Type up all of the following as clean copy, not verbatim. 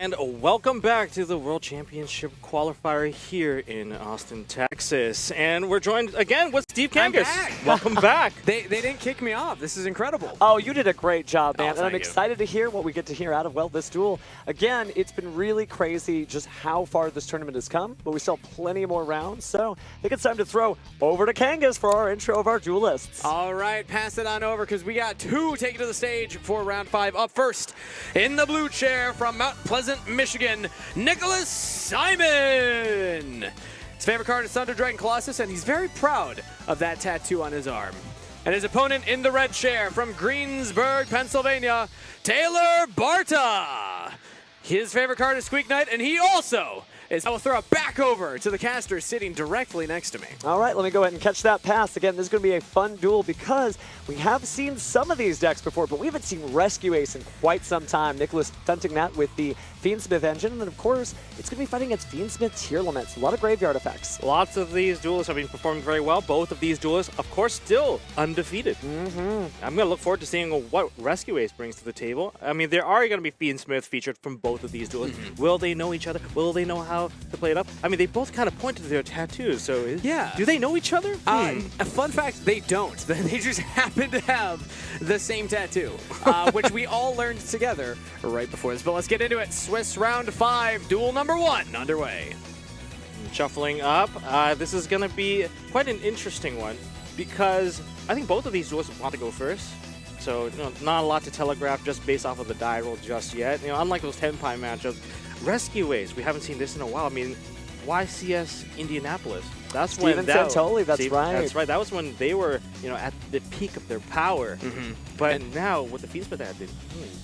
And welcome back to the World Championship Qualifier here in Austin, Texas. And we're joined again with Steve Kangas. Welcome back. They didn't kick me off. This is incredible. Oh, you did a great job, man. And I'm you. excited to hear what we get to hear out of, well, this duel. Again, it's been really crazy just how far this tournament has come, but we still have plenty more rounds. So I think it's time to throw over to Kangas for our intro of our duelists. All right, pass it on over because we got two taken to the stage for round 5. Up first, in the blue chair from Mount Pleasant, Michigan, Nicholas Simon. His favorite card is Thunder Dragon Colossus, and he's very proud of that tattoo on his arm. And his opponent in the red chair from Greensburg, Pennsylvania, Taylor Barta. His favorite card is Squeak Knight, and he also is. I will throw it back over to the caster sitting directly next to me. All right, let me go ahead and catch that pass. Again, this is going to be a fun duel because we have seen some of these decks before, but we haven't seen Rescue Ace in quite some time. Nicholas stunting that with the Fiendsmith engine, and then of course, it's going to be fighting against Fiendsmith tier limits. A lot of graveyard effects. Lots of these duelists have been performing very well. Both of these duelists, of course, still undefeated. I'm going to look forward to seeing what Rescue Ace brings to the table. I mean, there are going to be Fiendsmith featured from both of these duelists. Will they know each other? Will they know how to play it up? I mean, they both kind of pointed to their tattoos, so yeah. Do they know each other? A fun fact, they don't. They just happen to have the same tattoo, which we all learned together right before this. But let's get into it. Swiss round 5, duel number 1 underway. Shuffling up. This is going to be quite an interesting one because I think both of these duelists want to go first. So, not a lot to telegraph just based off of the die roll just yet. Unlike those 10-pie matchups, Rescue Ace, we haven't seen this in a while. I mean, YCS Indianapolis. That's when Santoli, that's right. That's right. That was when they were, at the peak of their power. But now with the Fiendsmith added,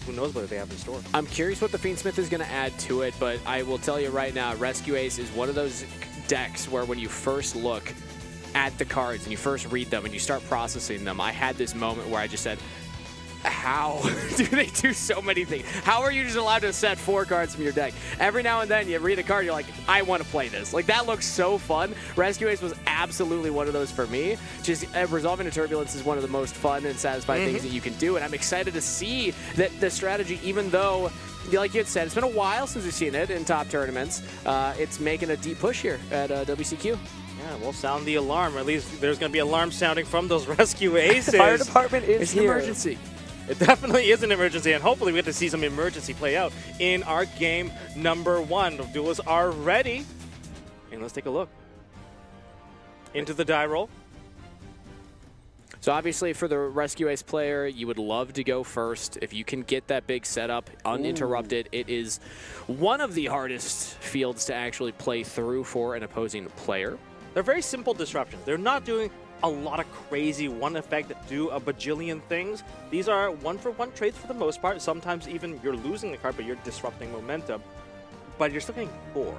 who knows what they have in store. I'm curious what the Fiendsmith is going to add to it, but I will tell you right now, Rescue Ace is one of those decks where when you first look at the cards and you first read them and you start processing them, I had this moment where I just said, how do they do so many things? How are you just allowed to set 4 cards from your deck? Every now and then you read a card, you're like, I want to play this. Like, that looks so fun. Rescue Ace was absolutely one of those for me. Just resolving a turbulence is one of the most fun and satisfying things that you can do, and I'm excited to see that the strategy, even though, like you had said, it's been a while since we've seen it in top tournaments, it's making a deep push here at WCQ. Yeah, we'll sound the alarm. At least there's going to be alarm sounding from those Rescue Aces. The fire department is here. It's an emergency. It definitely is an emergency, and hopefully we get to see some emergency play out in our game number 1. The duelists are ready, and let's take a look into the die roll. So obviously for the Rescue Ace player, you would love to go first. If you can get that big setup uninterrupted, it is one of the hardest fields to actually play through for an opposing player. They're very simple disruptions. They're not doing a lot of crazy one effect that do a bajillion things. These are one-for-one trades for the most part. Sometimes even you're losing the card, but you're disrupting momentum. But you're still getting 4.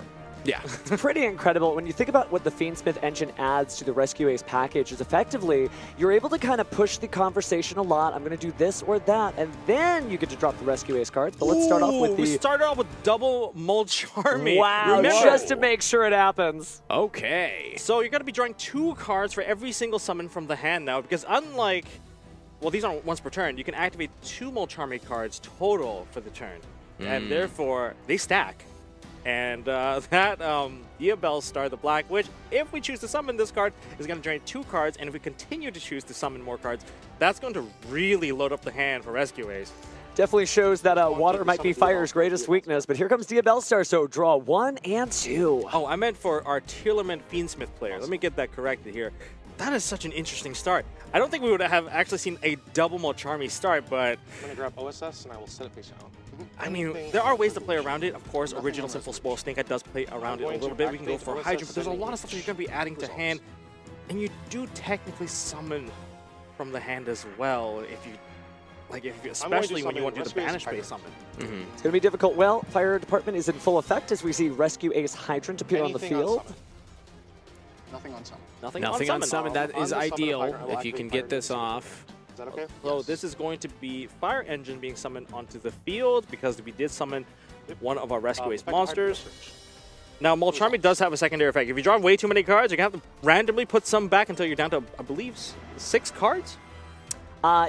Yeah. It's pretty incredible. When you think about what the Fiendsmith engine adds to the Rescue Ace package is effectively, you're able to kind of push the conversation a lot. I'm going to do this or that, and then you get to drop the Rescue Ace cards. But let's start off with the... We started off with double Molcharmi. Wow, Remember, just to make sure it happens. Okay. So you're going to be drawing 2 cards for every single summon from the hand now, because unlike... Well, these aren't once per turn. You can activate 2 Molcharmi cards total for the turn. And therefore, they stack. And that Diabell Star, the Black, which, if we choose to summon this card, is going to drain 2 cards. And if we continue to choose to summon more cards, that's going to really load up the hand for Rescue Ace. Definitely shows that water might be Fire's greatest weakness. But here comes Diabell Star, so draw 1 and 2. Oh, I meant for our tier limit Fiendsmith player. Let me get that corrected here. That is such an interesting start. I don't think we would have actually seen a double Molcharmi start, but... I'm going to grab OSS and I will set it face out. I mean, there are ways to play around it. Of course, original Simple Spoil Snake does play around it a little bit. We can go for Hydra, but there's a lot of stuff that you're going to be adding to hand. And you do technically summon from the hand as well, if you... especially when you want to do the banish-based summon. It's going to be difficult. Well, Fire Department is in full effect as we see Rescue Ace Hydrant appear on the field. Nothing on summon. Nothing on summon. That is ideal if you can get this off. Is that okay? So this is going to be Fire Engine being summoned onto the field because we did summon one of our Rescue Ace monsters. Now, Molcharmi does have a secondary effect. If you draw way too many cards, you're going to have to randomly put some back until you're down to, I believe, 6 cards?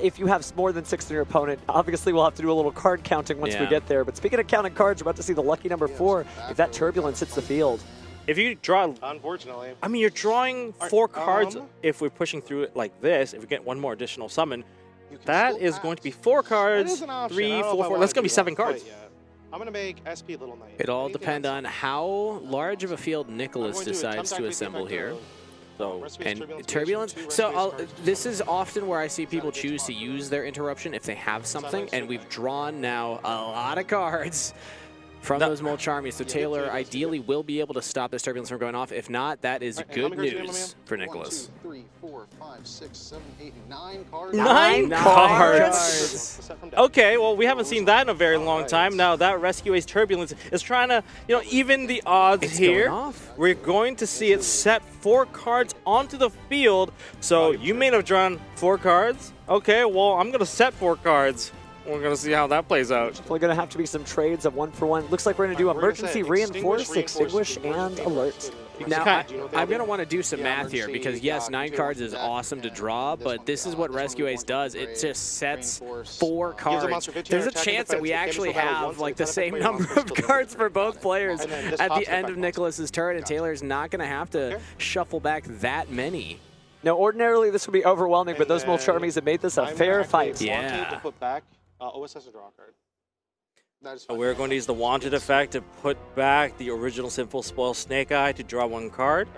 if you have more than 6 in your opponent. Obviously, we'll have to do a little card counting once we get there. But speaking of counting cards, we're about to see the lucky number 4 if that Turbulence hits the field. If you draw, Unfortunately. I mean, you're drawing 4 cards if we're pushing through it like this. If we get one more additional summon, that is going to be 4 cards, 3, 4, 4. That's going to be 7 cards. I'm going to make SP Little Knight. It all depends on how large of a field Nicholas decides to assemble here. So, And Turbulence. So this is often where I see people choose to use their interruption if they have something, and we've drawn now a lot of cards from those Molcharmies. So Taylor ideally will be able to stop this Turbulence from going off. If not, that is good news for Nicholas. 1, 2, 3, 4, 5, 6, 7, 8, 9 cards. 9 cards. Okay, well, we haven't seen that in a very long time. Now that Rescue Ace Turbulence is trying to, even the odds here. We're going to see it set 4 cards onto the field. So you may have drawn 4 cards. Okay, well, I'm going to set 4 cards. We're going to see how that plays out. Definitely going to have to be some trades of 1-for-1. Looks like we're going to do emergency, reinforce, extinguish, and alert. Now, I'm going to want to do some math here because, yes, 9 cards is awesome to draw, but this is what Rescue Ace does. It just sets 4 cards. There's a chance that we actually have like the same number of cards for both players at the end of Nicholas's turn, and Taylor's not going to have to shuffle back that many. Now, ordinarily this would be overwhelming, but those Molcharmies have made this a fair fight. Yeah. OSS a draw card. We're going to use the Wanted effect to put back the original Simple Spoil Snake Eye to draw 1 card.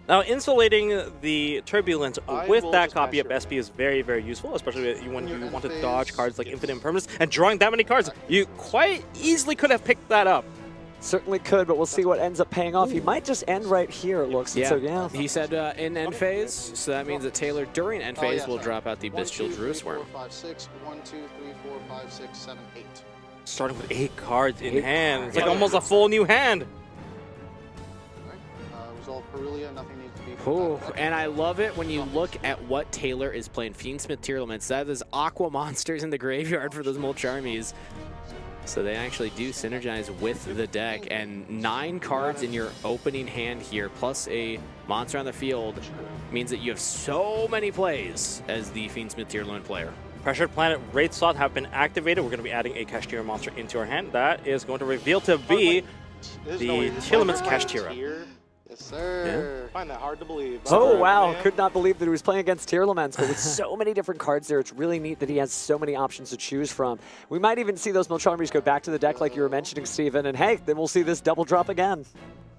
Now, insulating the Turbulence with that copy of SP is very, very useful, especially when you want to dodge cards like Infinite Impermanence. And drawing that many cards, you quite easily could have picked that up. Certainly could, but we'll see what ends up paying off. He might just end right here, it looks. Yeah. So, yeah. He said in end phase, so that means that Taylor during end phase will drop out the 1, Bestial 2, 3, Druid 4, Worm. 5, 6, 1, 2, 3, 4, 5, 6, 7, 8. Starting with 8 cards in hand. It's like almost a full new hand. Resolve Perulia, nothing needs to be. Oh, and I love it when you look at what Taylor is playing. Fiendsmith Tear Elements. That is Aqua Monsters in the graveyard for those Molcharmies. So they actually do synergize with the deck, and 9 cards in your opening hand here, plus a monster on the field, means that you have so many plays as the Fiendsmith Tier 1 player. Pressured Planet Raid slot have been activated. We're going to be adding a Kashtira monster into our hand. That is going to reveal to be the Tielement's Kashtira. Yes, sir. Yeah. Find that hard to believe. Oh, wow. Could not believe that he was playing against Tearlaments, but with so many different cards there, it's really neat that he has so many options to choose from. We might even see those Molcharmies go back to the deck like you were mentioning, Steven, and hey, then we'll see this double drop again.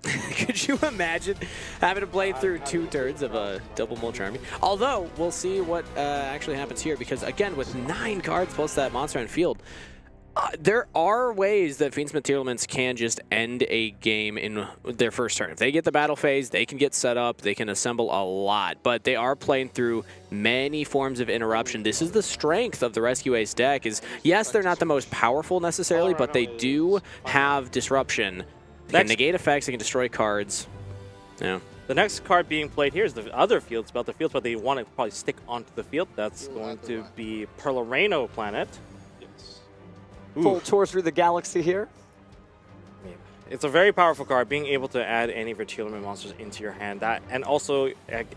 Could you imagine having to play through 2 turns of a double Molcharmy? Although, we'll see what actually happens here, because again, with 9 cards plus that monster on field, there are ways that Fiendsmith Tearlaments can just end a game in their first turn. If they get the battle phase, they can get set up, they can assemble a lot, but they are playing through many forms of interruption. This is the strength of the Rescue Ace deck is, yes, they're not the most powerful necessarily, but they do have disruption. They can negate effects, they can destroy cards. Yeah. The next card being played here is the other field spell. The field spell they want to probably stick onto the field. That's going to be Perlareno Planet. Full tour through the galaxy here. It's a very powerful card, being able to add any of your Tearlament monsters into your hand. That and also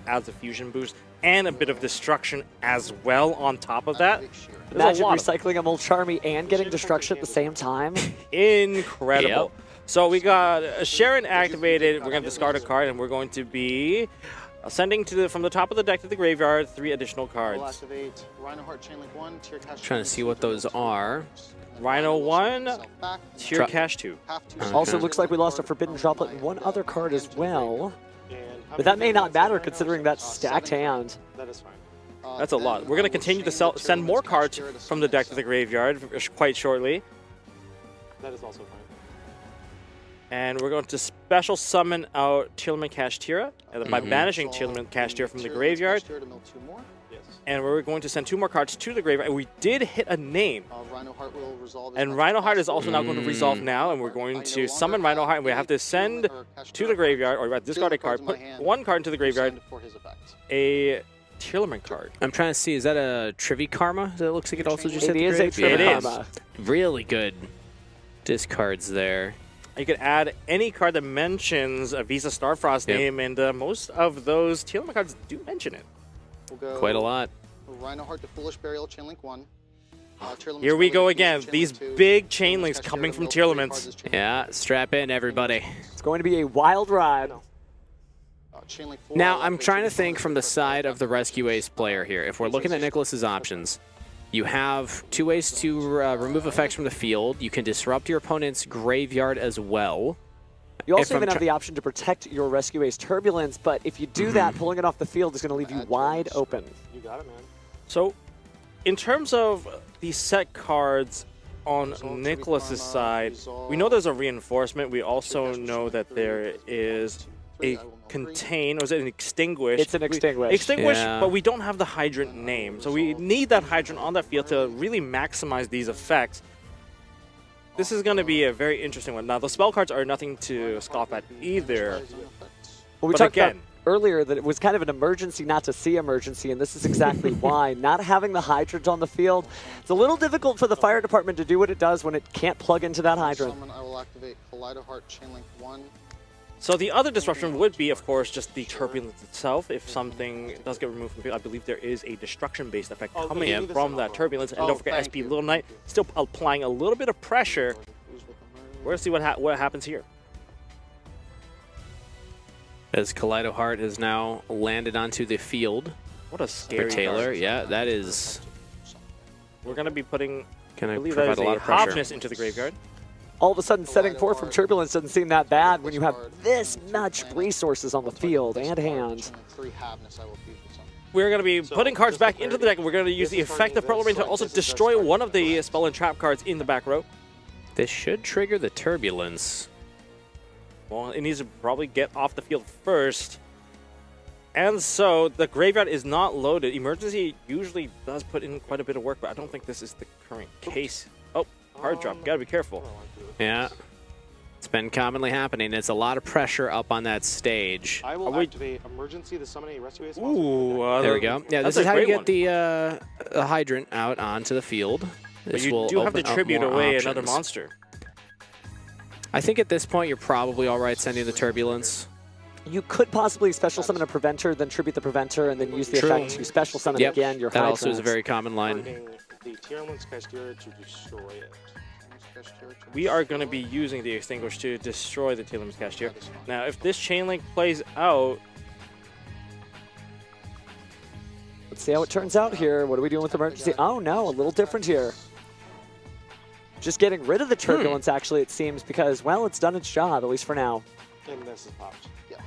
adds a fusion boost and a bit of destruction as well on top of that. Imagine recycling a Molcharmy and getting destruction at the same time. Incredible. Yep. So we got Sharon activated. We're going to discard a card, and we're going to be sending from the top of the deck to the graveyard 3 additional cards. Trying to see what those are. Rhino 1, Tier Cash 2. Also looks like we lost a Forbidden Droplet and 1 other card as well. But that may not matter considering that stacked hand. That is fine. That's a lot. We're going to continue to send more cards from the deck to the graveyard quite shortly. That is also fine. And we're going to special summon out Tearlament Kashtira, and by banishing Tearlament Kashtira from the graveyard. And we're going to send 2 more cards to the graveyard. And we did hit a name. Rhinoheart will resolve. And Rhinoheart is also now going to resolve now, and we're going to summon Rhinoheart, and we have to send to the graveyard, or discard a card, put 1 card into the graveyard, a Tearlament card. I'm trying to see, is that a Trivi Karma? That looks like it also just hit the graveyard. It is a Trivi Karma. Really good discards there. You could add any card that mentions a Visa Starfrost name, and most of those Tearlament cards do mention it. Quite a lot. Rhinoheart to Foolish Burial, Chainlink 1. Here we go again. These big chain links coming from tier elements. Yeah, strap in, everybody. It's going to be a wild ride. Now, I'm trying to think from the side of the Rescue Ace player here. If we're looking at Nicholas's options, you have 2 ways to remove effects from the field. You can disrupt your opponent's graveyard as well. You also even have the option to protect your Rescue Ace Turbulence, but if you do that, pulling it off the field is going to leave you wide open. You got it, man. So, in terms of the set cards on Nicholas's side, we know there's a reinforcement. We also know that there is a contain, or is it an extinguish? It's an extinguish. Extinguish, but we don't have the hydrant name. So we need that hydrant on that field to really maximize these effects. This is going to be a very interesting one. Now, the spell cards are nothing to scoff at either. Well, we talked about earlier that it was kind of an emergency not to see emergency, and this is exactly why. Not having the hydrant on the field, it's a little difficult for the fire department to do what it does when it can't plug into that hydrant. I will activate Kaleidoheart, Chainlink 1. So the other disruption would be, of course, just the turbulence itself. If something does get removed from the field, I believe there is a destruction-based effect coming in from that turbulence. And don't forget, SP Little Knight still applying a little bit of pressure. We're going to see what happens here. As Kaleidoheart has now landed onto the field. What a scary for Taylor. card. Yeah, that is. We're going to be putting, Can I believe provide that is a lot of pressure Hobness into the graveyard. All of a sudden, setting 4 from Turbulence doesn't seem that bad when you have this much resources on the field and hand. We're going to be putting cards back into the deck, and we're going to use the effect of Purple Rain to also destroy one of the spell and trap cards in the back row. This should trigger the Turbulence. Well, it needs to probably get off the field first. And so the graveyard is not loaded. Emergency usually does put in quite a bit of work, but I don't think this is the current case. Oh, hard drop. Gotta be careful. Yeah. It's been commonly happening. It's a lot of pressure up on that stage. I will activate Emergency to summon a Rescue Ace. Ooh, there we go. Yeah, this is how you get the hydrant out onto the field. But you do have to tribute away another monster. I think at this point you're probably all right sending the Turbulence. You could possibly special summon a Preventer, then tribute the Preventer, and then use the effect to special summon again your That Hydrant. also is a very common line. The tier elements Cashier to destroy it. We are going to be using the Extinguish to destroy the Taylor's Cashier. Now, if this chain link plays out... Let's see how it turns out here. What are we doing with Emergency? Oh no, a little different here. Just getting rid of the Turbulence, actually, it seems, because, well, it's done its job, at least for now. And this is popped. Yeah.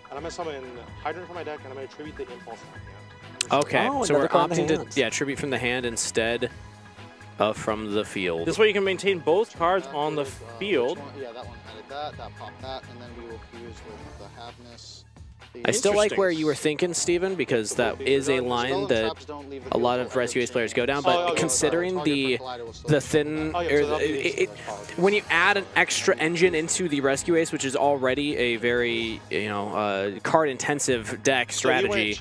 And I'm going to summon Hydrant from my deck, and I'm going to tribute the Impulse from my hand. Okay, so we're opting to tribute from the hand instead of from the field. This way you can maintain both cards on the field. Yeah, that one added that popped that, and then we will fuse with the Haveness. I still like where you were thinking, Steven, because that is a line that a lot of Rescue Ace players go down, but considering the thin... when you add an extra engine into the Rescue Ace, which is already a very, card-intensive deck strategy,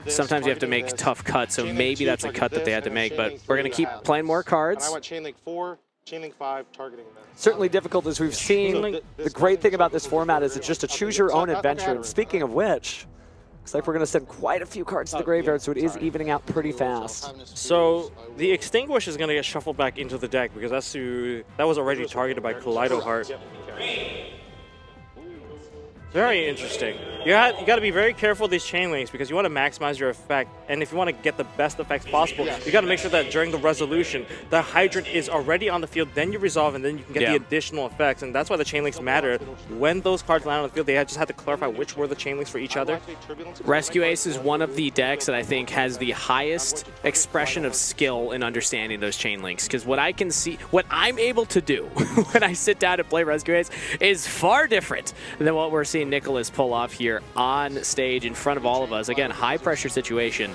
sometimes you have to make tough cuts, so maybe that's a cut that they had to make, but we're going to keep playing more cards. I went Chainlink 4, Chainlink 5, targeting them. Certainly difficult, as we've seen. The great thing about this format is it's just a choose-your-own adventure. And speaking of which, looks like we're going to send quite a few cards to the graveyard, so it is evening out pretty fast. So the Extinguish is going to get shuffled back into the deck because that was already targeted by Kaleidoheart. Very interesting. You got to be very careful with these chain links because you want to maximize your effect, and if you want to get the best effects possible, you got to make sure that during the resolution, the hydrant is already on the field, then you resolve, and then you can get the additional effects, and that's why the chain links matter. When those cards land on the field, they just had to clarify which were the chain links for each other. Rescue Ace is one of the decks that I think has the highest expression of skill in understanding those chain links, because what I can see, what I'm able to do when I sit down and play Rescue Ace is far different than what we're seeing Nicholas pull off here on stage in front of all of us. Again, high pressure situation.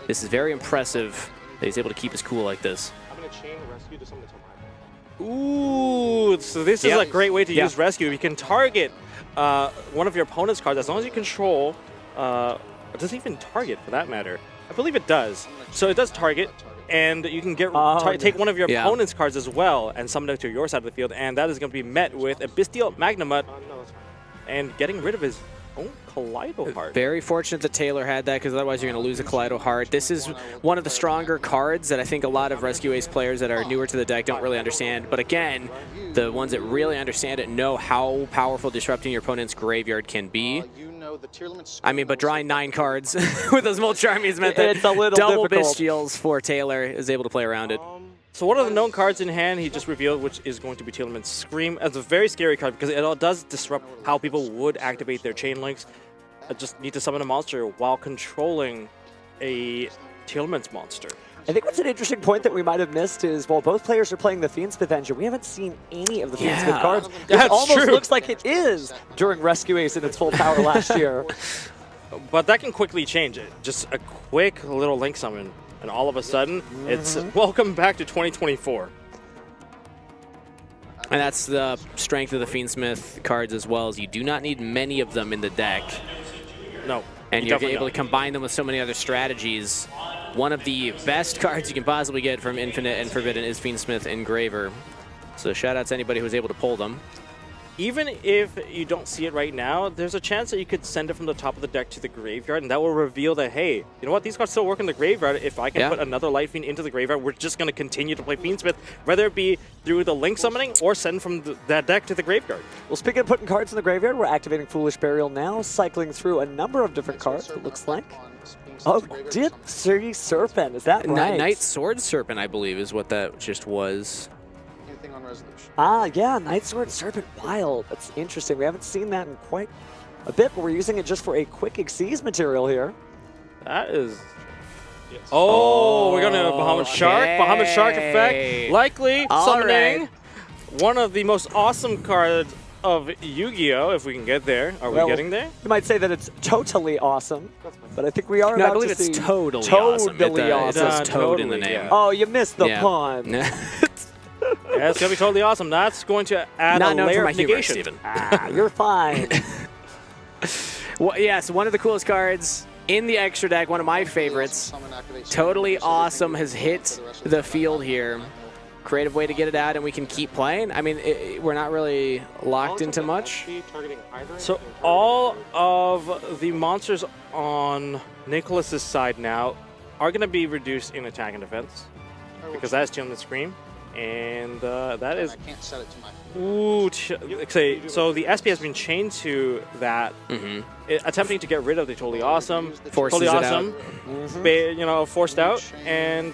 This is very impressive that he's able to keep his cool like this. I'm going to chain Rescue to summon the Tomahawk. Ooh, so this is a great way to use Rescue. You can target one of your opponent's cards as long as you control. It doesn't even target for that matter. I believe it does. So it does target. And you can get take one of your opponent's cards as well and summon it to your side of the field, and that is going to be met with a Bestial Magnamut and getting rid of his Oh, Kaleido Heart. Very fortunate that Taylor had that, because otherwise you're going to lose a Kaleido Heart. This is one of the stronger cards that I think a lot of Rescue Ace players that are newer to the deck don't really understand. But again, the ones that really understand it know how powerful disrupting your opponent's graveyard can be. I mean, but drawing 9 cards with those Mulch Armies meant that it's a little double difficult. Bestials for Taylor is able to play around it. So one of the known cards in hand he just revealed, which is going to be Teal'c's Scream. It's a very scary card because it all does disrupt how people would activate their chain links. I just need to summon a monster while controlling a Teal'c's monster. I think what's an interesting point that we might have missed is while both players are playing the Fiendsmith engine, we haven't seen any of the Fiendsmith cards. That's It almost true. looks like it is during Rescue Ace in its full power last year. But that can quickly change it. Just a quick little link summon, and all of a sudden, it's welcome back to 2024. And that's the strength of the Fiendsmith cards as well, as you do not need many of them in the deck. No. And you you're definitely able to combine them with so many other strategies. One of the best cards you can possibly get from Infinite and Forbidden is Fiendsmith Engraver. So shout out to anybody who was able to pull them. Even if you don't see it right now, there's a chance that you could send it from the top of the deck to the graveyard, and that will reveal that, hey, you know what, these cards still work in the graveyard. If I can put another Light Fiend into the graveyard, we're just going to continue to play Fiendsmith, whether it be through the link summoning or send from that deck to the graveyard. Well, speaking of putting cards in the graveyard, we're activating Foolish Burial now, cycling through a number of different cards, it looks like. Oh, Dip City Serpent, is that right? Night Sword Serpent, I believe, is what that just was. On resolution. Ah, yeah, Night Sword Serpent Wild. That's interesting. We haven't seen that in quite a bit, but we're using it just for a quick Xyz material here. That is... Oh, we're going to Bahamut Shark. Bahamut Shark effect. Likely summoning one of the most awesome cards of Yu-Gi-Oh! If we can get there. Are we getting there? You might say that it's totally awesome, but I think we are No, I about believe to see it's totally awesome. Totally It awesome. says Toad in the Totally, name. yeah. Oh, you missed the Yeah. pun. Yeah, it's going to be totally awesome. That's going to add Not a known for layer my of humor, negation. Steven. Ah, you're fine. Well, yes, one of the coolest cards in the extra deck, one of my favorites. Totally awesome, has hit the field here. Creative way to get it out, and we can keep playing. I mean, we're not really locked into much. So all of the monsters on Nicholas's side now are going to be reduced in attack and defense, because that is Teal'c's Scream, and that is... I can't set it to my... Ooh, so the SP has been chained to that, attempting to get rid of the Totally Awesome. Forces Totally it Awesome, forced out, and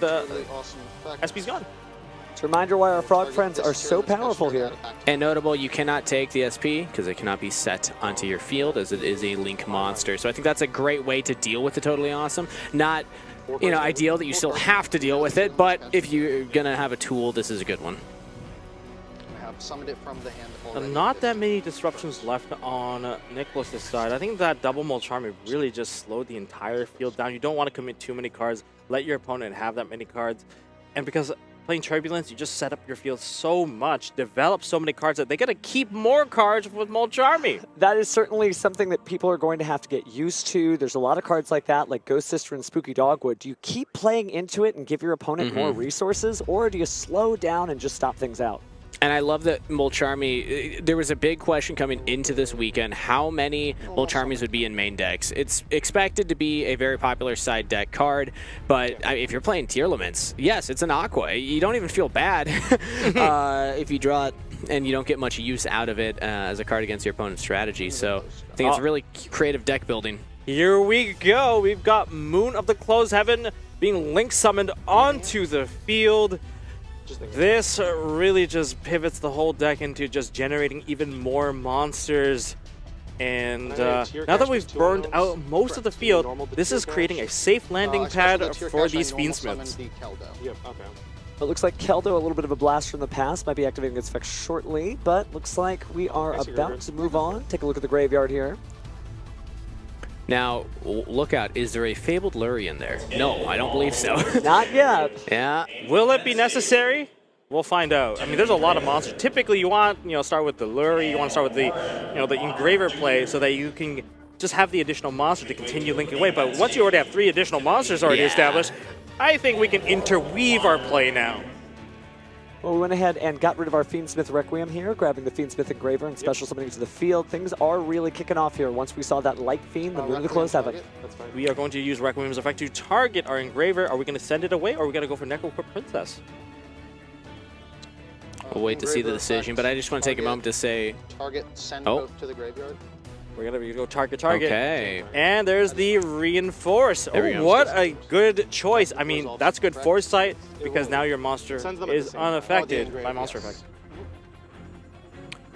SP's gone. It's a reminder why our frog friends are so powerful here. And notable, you cannot take the SP because it cannot be set onto your field, as it is a link monster. So I think that's a great way to deal with the Totally Awesome. Not, ideal that you still have to deal with it, but if you're gonna have a tool, this is a good one. I have summoned it from the hand already. Not that many disruptions left on Nicholas's side. I think that double Mulch Army really just slowed the entire field down. You don't want to commit too many cards. Let your opponent have that many cards. And because playing Turbulence, you just set up your field so much, develop so many cards that they got to keep more cards with Mulch Army. That is certainly something that people are going to have to get used to. There's a lot of cards like that, like Ghost Sister and Spooky Dogwood. Do you keep playing into it and give your opponent more resources, or do you slow down and just stop things out? And I love that Mulch Army, there was a big question coming into this weekend, how many Mulch Armies would be in main decks. It's expected to be a very popular side deck card, but if you're playing Teal'c's, yes, it's an Aqua. You don't even feel bad if you draw it and you don't get much use out of it as a card against your opponent's strategy. So I think it's really creative deck building. Here we go. We've got Moon of the Closed Heaven being link summoned onto the field. This really just pivots the whole deck into just generating even more monsters. And now that we've burned out most of the field, this is creating a safe landing pad for these Fiendsmiths. It looks like Keldo, a little bit of a blast from the past, might be activating its effect shortly, but looks like we are about to move on. Take a look at the graveyard here. Now, look out. Is there a Fabled Lurien there? No, I don't believe so. Not yet. Yeah. Will it be necessary? We'll find out. I mean, there's a lot of monsters. Typically, you want, start with the Lurie, you want to start with the, the Engraver play so that you can just have the additional monster to continue linking away. But once you already have 3 additional monsters already established, I think we can interweave our play now. Well, we went ahead and got rid of our Fiendsmith Requiem here, grabbing the Fiendsmith Engraver and special summoning to the field. Things are really kicking off here. Once we saw that Light Fiend, the move to close Havoc. That's fine. We are going to use Requiem's effect to target our Engraver. Are we going to send it away, or are we going to go for Necroquip Princess? We'll wait to see the Engraver decision, effect, but I just want to take a target, moment to say, Target, send Oh. both to the graveyard. We're going to go target. okay. And there's the Reinforce. There we Oh, go. what a good choice. I mean, that's good foresight because will. now your monster Sends them at the is same time. unaffected Oh, the by engrave, monster yes. effect.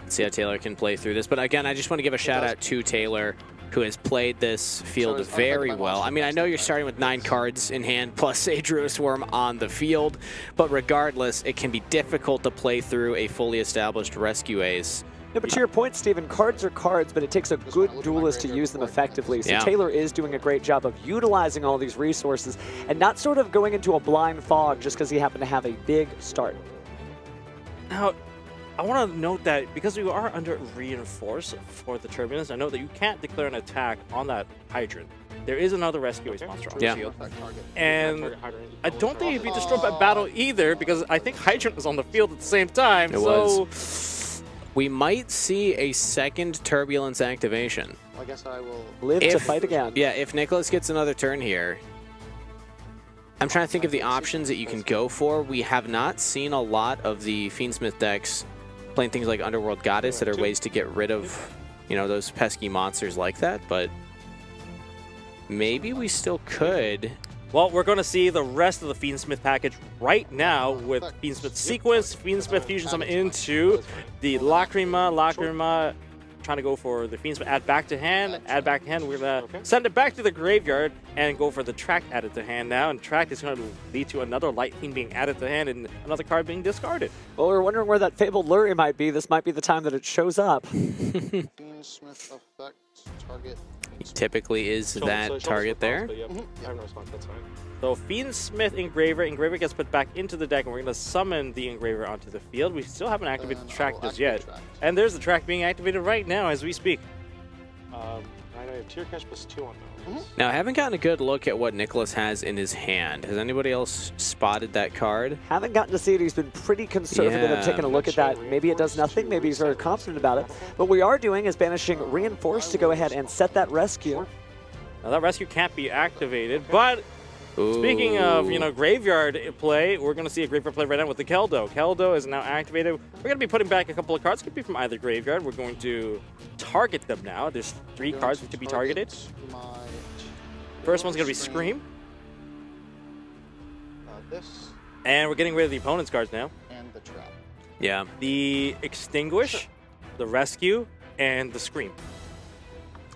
Let's see how Taylor can play through this. But again, I just want to give a shout out to Taylor, who has played this field it's very unaffected by well. monster I mean, I know you're starting with 9 cards in hand plus a Druid Swarm on the field, but regardless, it can be difficult to play through a fully established Rescue Ace. Yeah, but to your point, Steven, cards are cards, but it takes a good duelist to use them effectively. So Yeah. Taylor is doing a great job of utilizing all these resources and not sort of going into a blind fog just because he happened to have a big start. Now, I want to note that because we are under Reinforce for the Turbulence, I know that you can't declare an attack on that Hydrant. There is another Rescue Ace monster on Yeah. the field. Effect target. And Target Hydrant. I don't think he'd be destroyed by battle either because I think Hydrant was on the field at the same time. It so We might see a second Turbulence activation. I guess I will. Live to If- fight again. Yeah, if Nicholas gets another turn here, I'm trying to think of the options that you can go for. We have not seen a lot of the Fiendsmith decks playing things like Underworld Goddess that are ways to get rid of, you know, those pesky monsters like that, but maybe we still could. well, we're going to see the rest of the Fiendsmith package right now with Fiendsmith Sequence, Fiendsmith Fusion Summon into the Lacrima, trying to go for the Fiendsmith add back to hand. We're going to send it back to the graveyard and go for the Tract added to hand now. And Tract is going to lead to another Light Fiend being added to hand and another card being discarded. Well, we're wondering where that Fabled Lurie might be. This might be the time that it shows up. Fiendsmith effect target. He typically is Show- so that show us target response, there. but yep, I have no response. That's fine. So Fiendsmith Engraver gets put back into the deck, and we're going to summon the Engraver onto the field. We still haven't activated the Tract I'll as yet. activate Tract. And there's the Tract being activated right now as we speak. I know you have Tier Cash +2 on those. Now, I haven't gotten a good look at what Nicholas has in his hand. Has anybody else spotted that card? Haven't gotten to see it. He's been pretty conservative Yeah. of taking a look at that. Maybe it does nothing. Maybe he's very confident about it. What we are doing is banishing Reinforce to go ahead and set that rescue. Now that rescue can't be activated, but speaking of, you know, graveyard play, we're going to see a graveyard play right now with the Keldo. Keldo is now activated. We're going to be putting back a couple of cards. Could be from either graveyard. We're going to target them now. There's 3 cards to be targeted. My First one's going to be Scream. This And we're getting rid of the opponent's cards now. and the trap. Yeah. The Extinguish, the Rescue, and the Scream.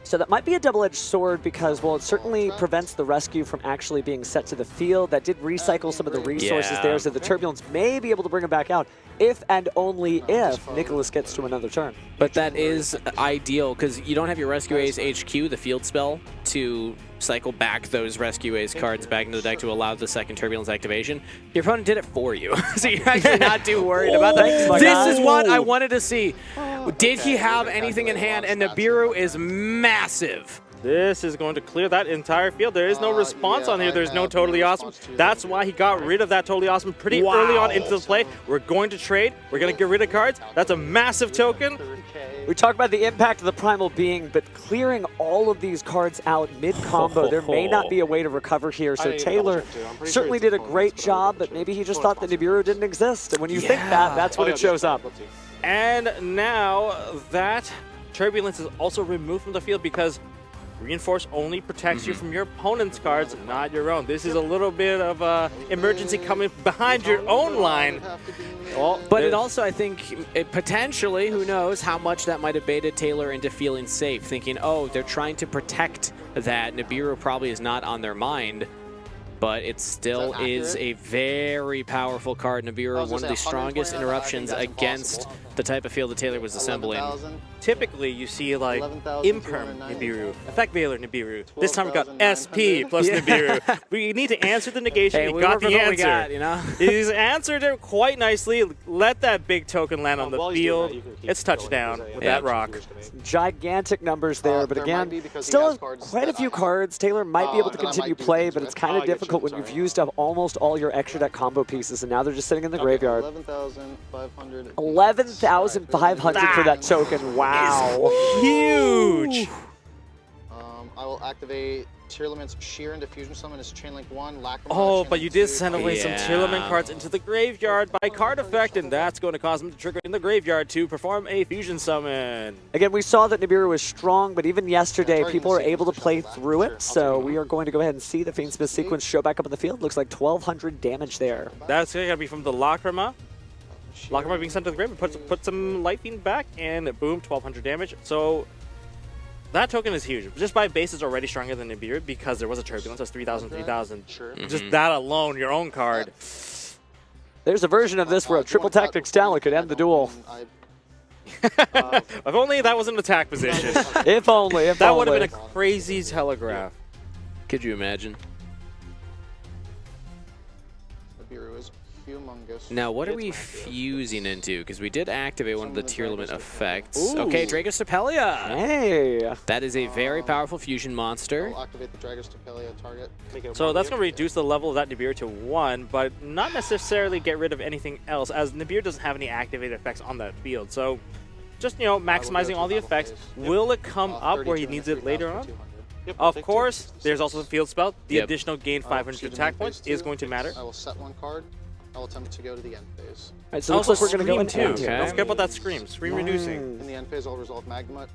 So that might be a double-edged sword because, well, it certainly prevents the rescue from actually being set to the field. That did recycle some of the resources Yeah. there, so the Turbulence may be able to bring him back out if and only if Nicholas gets to another turn. But that is ideal because you don't have your Rescue Ace HQ, the field spell, to cycle back those Rescue Ace cards back into the deck to allow the second Turbulence activation. Your opponent did it for you, so you're actually not too worried about that. Thanks, my This guy. is what I wanted to see. Did he have anything in hand? And Nibiru is massive. This is going to clear that entire field. There is no response yeah, on here. I There's no have Totally no Awesome. response to That's that. why he got rid of that Totally Awesome pretty early on into the play. We're going to trade. We're going to get rid of cards. That's a massive token. We talk about the impact of the Primal Being, but clearing all of these cards out mid-combo, there may not be a way to recover here. So I Taylor double-checked it. I'm pretty certainly sure did it's a great opponents, but job, I'm but sure. maybe he just It's thought that possible. Nibiru didn't exist. And when you think Yeah. that, that's when Oh, it yeah, shows up. let's see. And now that Turbulence is also removed from the field because Reinforce only protects you from your opponent's cards, not your own. This is a little bit of emergency coming behind your own line. Well, But it also, I think, it potentially, who knows, how much that might have baited Taylor into feeling safe, thinking, oh, they're trying to protect that. Nibiru probably is not on their mind, but it still Is that is accurate? a very powerful card. I Nibiru, was one gonna of the say strongest 129, I think interruptions that's against impossible. the type of field that Taylor was assembling. 11,000. Typically, you see like 11,290. Imperm Nibiru, Effect Veiler Nibiru. This time we got SP plus Nibiru. We need to answer the negation. Hey, we got the answer. We got, you know? He's answered it quite nicely. Let that big token land on the While he's doing field. that, you can keep It's going. touchdown There's a- with Yeah. that rock. Gigantic numbers there, but There might be again, because he still has cards quite a that few I have. cards. Taylor might be able to that I continue might do play, things but it's with. kind Oh, of I get you, difficult when you've sorry. used up almost all your extra deck combo pieces, and now they're just sitting in the graveyard. 11,500. 11,500 for that token. Wow. Huge. I will activate Tearlament's Sheer and Diffusion Summon as Chainlink 1, Lacrima. Oh, but Chainlink you did 2, send away some Yeah. Tearlament cards into the graveyard by card effect, and that's going to cause him to trigger in the graveyard to perform a fusion summon. Again, we saw that Nibiru was strong, but even yesterday, targeting people the were able to sequence play for sure. through Sure, it, so I'll take we are going to go ahead and see the Fiendsmith sequence show back up in the field. Looks like 1,200 damage there. That's going to be from the Lacrima. Sheer. Lacrima being sent to the graveyard, put some Light Fiend back, and boom, 1,200 damage. So that token is huge. Just by base is already stronger than Nibiru because there was a Turbulence. That's 3,000, 3,000. Sure. Just that alone, your own card. There's a version of this where a triple tactics talent could end the duel. If only that was an attack position. If only, if That would have only. been a crazy telegraph. Could you imagine? Nibiru is humongous. Now, what are we fusing into? Because we did activate one of the Tearlament effects. Ooh. Okay, Dragostapelia. Hey. That is a very powerful fusion monster. I'll activate the Dragostapelia target. Make it So one that's year. going to reduce the level of that Nibiru to 1, but not necessarily get rid of anything else, as Nibiru doesn't have any activated effects on that field. So just, you know, maximizing all the effects. Will it come up where he needs it later on? Yep, I'll Of take course, two. there's also the field spell. The Yep. additional gain 500 attack points is going to matter. I will set one card. I will attempt to go to the end phase. All right, so it looks Also, like we're going to go Scream into too. Okay. Don't forget about that Scream. Scream reducing. In the end phase, I'll resolve Magnemite.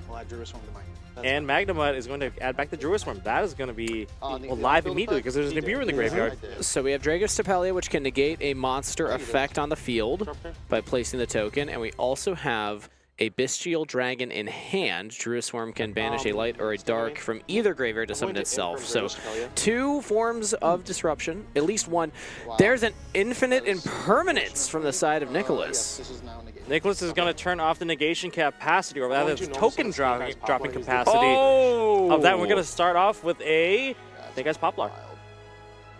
I'll add Druiswarm to my hand. That's And Magnemite is going to add back the Druiswarm. That is going to be The alive field immediately effect, because there's a he Nibiru in the did. graveyard. I did. So we have Dragostapelia, which can negate a monster Oh, you did. effect on the field Drop there. by placing the token, and we also have a Bestial Dragon in hand. Druiswarm can banish a light or a dark from either graveyard to I'm summon going to itself. Imperm So Dragostapelia. 2 forms of disruption, at least one. Wow. There's an infinite That is impermanence from the side of Yes, Nicholas. this is now negated. Nicholas is going to turn off the negation capacity, or rather, Going its to normal token summon Snake Eyes dropping Poplar is the- capacity Oh! of that. We're going to start off with a Snake Eyes Poplar. Wild.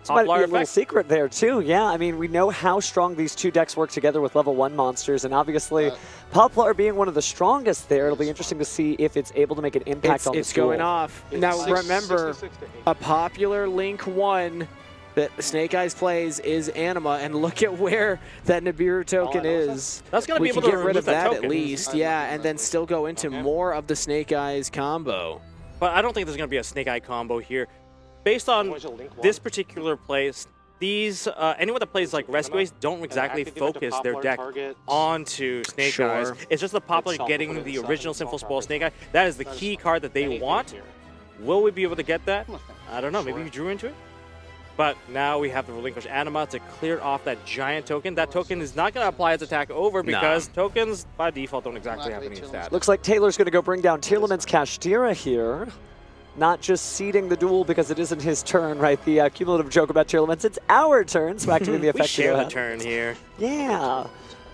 This might be Poplar a little effect. secret there, too. Yeah, I mean, we know how strong these two decks work together with level 1 monsters, and obviously, Poplar being one of the strongest there, it'll be interesting to see if it's able to make an impact on It's the duel. going off. It's Now, 66 remember, to 8. a popular Link 1 that Snake Eyes plays is Anima, and look at where that Nibiru token know is is. That's going to We be can able to get rid remove of that token. at least, I'm yeah, looking and at then this. still go into Okay. more of the Snake Eyes combo. But I don't think there's going to be a Snake Eye combo here. Based on Going to Link this one. particular place, these anyone that plays like Rescue Ace don't exactly activate the focus their Poplar deck target. onto Snake Sure. Eyes. It's just the Poplar Itself, getting put it the inside original and Sinful small Spoil target. Snake Eye. That is the That is key card that they Anything want. here. Will we be able to get that? I'm a fan. I don't know. Maybe Sure. we drew into it. But now we have the Relinquish Anima to clear off that giant token. That token is not going to apply its attack over because tokens by default don't exactly have any stats. Looks like Taylor's going to go bring down Tearlament's Kashtira here. Not just seeding the duel because it isn't his turn, right? The cumulative joke about Tearlaments, it's our turn, so activating the We effect. share go the ahead. turn here. Yeah.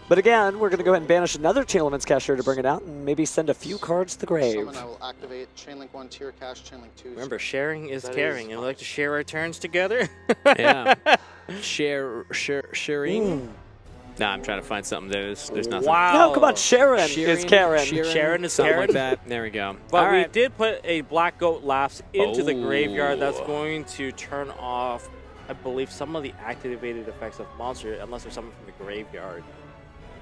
But again, we're going to go ahead and banish another Tearlament's Kashtira to bring it out and maybe send a few cards to the grave. Summon, I will activate Chainlink 1, Tier Cash, Chainlink 2. Remember, sharing is That caring, is and we like to share our turns together. Yeah. Sharing? Nah, I'm trying to find something. There's nothing. Wow. No, come on, Sharon is Karen. Sharon is something Karen. like that. There we go. But All we right. did put a Black Goat Laughs into the Oh. graveyard. That's going to turn off, I believe, some of the activated effects of Monster, unless there's something from the graveyard.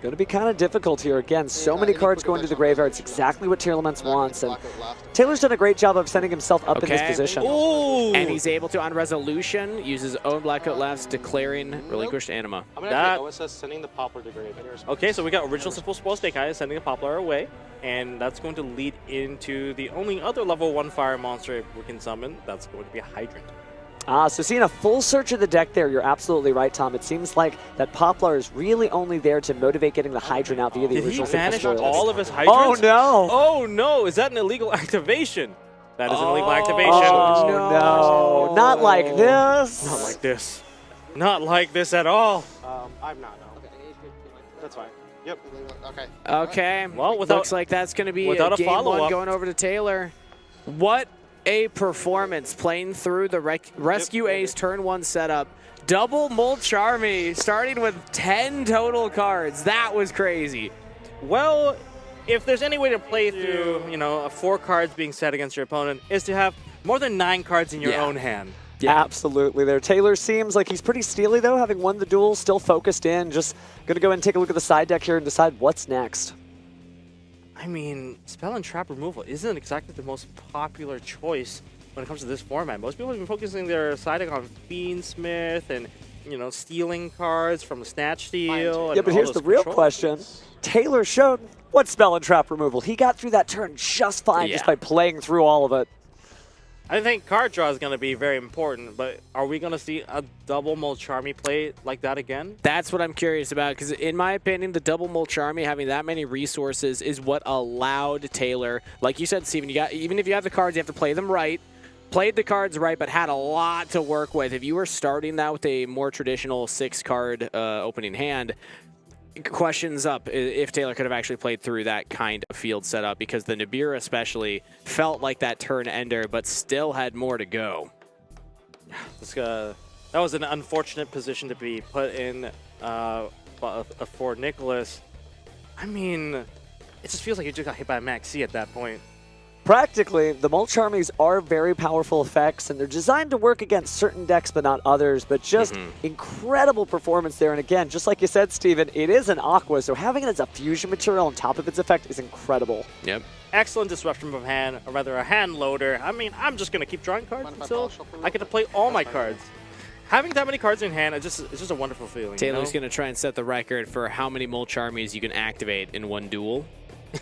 Going to be kind of difficult here. Again, so Yeah, many any cards quick going to the effects on graveyard. It's resolution. exactly what Tearlaments Activate wants. And Blackout Left. Taylor's done a great job of setting himself up in this Okay. position. Ooh! And he's able to, on resolution, use his own Blackout Laughs, declaring Relinquished Anima. I'm going to That- activate OSS, sending the Poplar to grave. Any response? Okay, so we got original Simple Spoil Snake Eyes sending a Poplar away, and that's going to lead into the only other level 1 fire monster we can summon. That's going to be a Hydrant. So seeing a full search of the deck there, you're absolutely right, Tom. It seems like that Poplar is really only there to motivate getting the Hydrant out via the Did he original Simple vanish Spoils. all of his Oh Hydrants? no! Oh no, is that an illegal activation? That is an illegal activation. Oh no! Not like this! Not like this. Not like this at all. I'm not, no. That's fine. Yep. Okay. Okay. Well, without- looks like that's going to be without a game one follow-up. going over to Taylor. What a performance playing through the Rescue Ace turn 1 setup. Double Molcharmy starting with 10 total cards. That was crazy. Well, if there's any way to play through, you know, 4 cards being set against your opponent, is to have more than 9 cards in your own hand. Yeah. Absolutely there. Taylor seems like he's pretty steely, though, having won the duel, still focused in. Just going to go and take a look at the side deck here and decide what's next. I mean, spell and trap removal isn't exactly the most popular choice when it comes to this format. Most people have been focusing their side deck on Fiendsmith and, you know, stealing cards from Snatch Steal. Yeah, but here's the real question. Taylor showed what spell and trap removal. He got through that turn just fine just by playing through all of it. I think card draw is going to be very important, but are we going to see a double Molcharmy play like that again? That's what I'm curious about, because in my opinion, the double Molcharmy having that many resources is what allowed Taylor, like you said, Steven, even if you have the cards, you have to play them right. Played the cards right, but had a lot to work with. If you were starting that with a more traditional 6-card opening hand, questions up if Taylor could have actually played through that kind of field setup, because the Nibiru especially felt like that turn ender, but still had more to go. That was an unfortunate position to be put in for Nicholas. I mean, it just feels like you just got hit by a Max C at that point. Practically, the Molcharmies are very powerful effects, and they're designed to work against certain decks but not others, but just incredible performance there. And again, just like you said, Steven, it is an Aqua, so having it as a fusion material on top of its effect is incredible. Yep. Excellent disruption from hand, or rather a hand loader. I mean, I'm just going to keep drawing cards until I get to play all my cards. Having that many cards in hand, it's just a wonderful feeling. Taylor's going to try and set the record for how many Molcharmies you can activate in one duel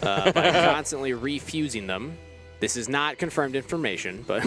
by constantly refusing them. This is not confirmed information, but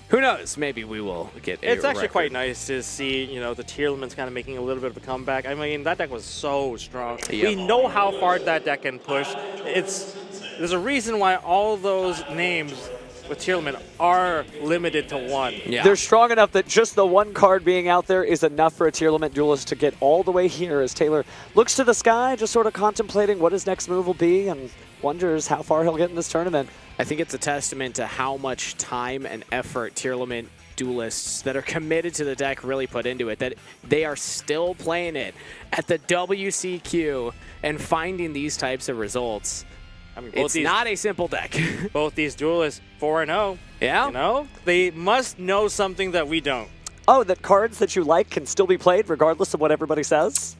who knows? Maybe we will get a It's actually record. quite nice to see, you know, the tier limits kind of making a little bit of a comeback. I mean, that deck was so strong. We know how far that deck can push. There's a reason why all those names with tier limit are limited to 1. Yeah. They're strong enough that just the 1 card being out there is enough for a tier limit duelist to get all the way here as Taylor looks to the sky, just sort of contemplating what his next move will be and wonders how far he'll get in this tournament. I think it's a testament to how much time and effort tier limit duelists that are committed to the deck really put into it, that they are still playing it at the WCQ and finding these types of results. I mean, It's not a simple deck. both these duelists 4-0. Yeah. You know, they must know something that we don't. Oh, that cards that you like can still be played regardless of what everybody says?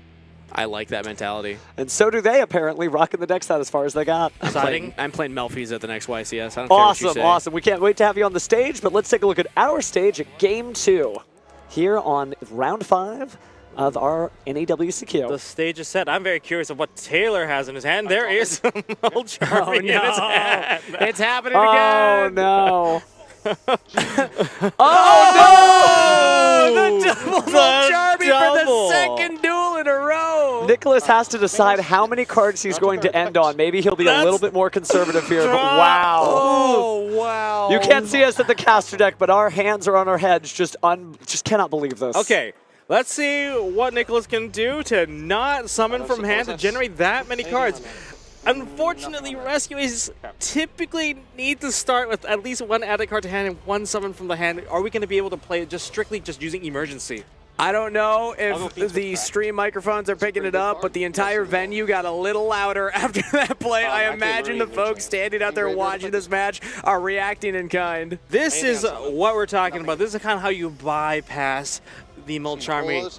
I like that mentality. And so do they, apparently, rocking the decks out as far as they got. I'm playing Melfi's at the next YCS. I don't care what you say. Awesome. We can't wait to have you on the stage, but let's take a look at our stage at Game 2 here on Round 5 of our NAWCQ. The stage is set. I'm very curious of what Taylor has in his hand. There is Molcharmy in his hand. It's happening again. Oh, no. The double Molcharmy for the second duel in a row. Nicholas has to decide how many cards he's going to end on. Maybe he'll be a little bit more conservative here, but wow. Oh, wow. You can't see us at the caster deck, but our hands are on our heads. Just cannot believe this. Okay, let's see what Nicholas can do to not summon from hand to generate that many cards. Unfortunately, Rescuers typically need to start with at least 1 added card to hand and 1 summon from the hand. Are we going to be able to play it just strictly just using Emergency? I don't know if the stream microphones are picking it up, but the entire venue got a little louder after that play. I imagine the folks standing out there watching this match are reacting in kind. This is what we're talking about. This is kind of how you bypass the Molcharmy.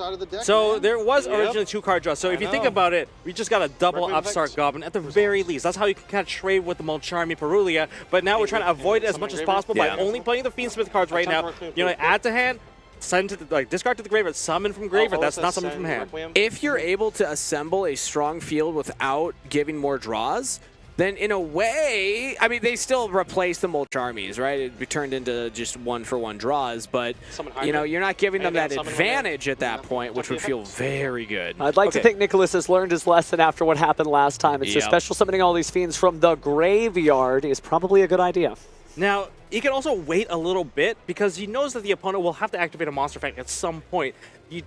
So there was originally 2 card draws. So if you think about it, we just got a double Upstart Goblin at the very least. That's how you can kind of trade with the Molcharmy Perulia. But now we're trying to avoid it as much as possible by only playing the Fiendsmith cards right now. You know, add to hand, send to the, discard to the graveyard, summon from graveyard. That's not summon from hand. If you're able to assemble a strong field without giving more draws, then in a way, I mean, they still replace the Molcharmies, right? It'd be turned into just 1-for-1 draws, but, you know, you're not giving them that advantage at that point, which would feel very good. I'd like to think Nicholas has learned his lesson after what happened last time. It's just special summoning all these fiends from the graveyard is probably a good idea. Now, he can also wait a little bit because he knows that the opponent will have to activate a monster effect at some point.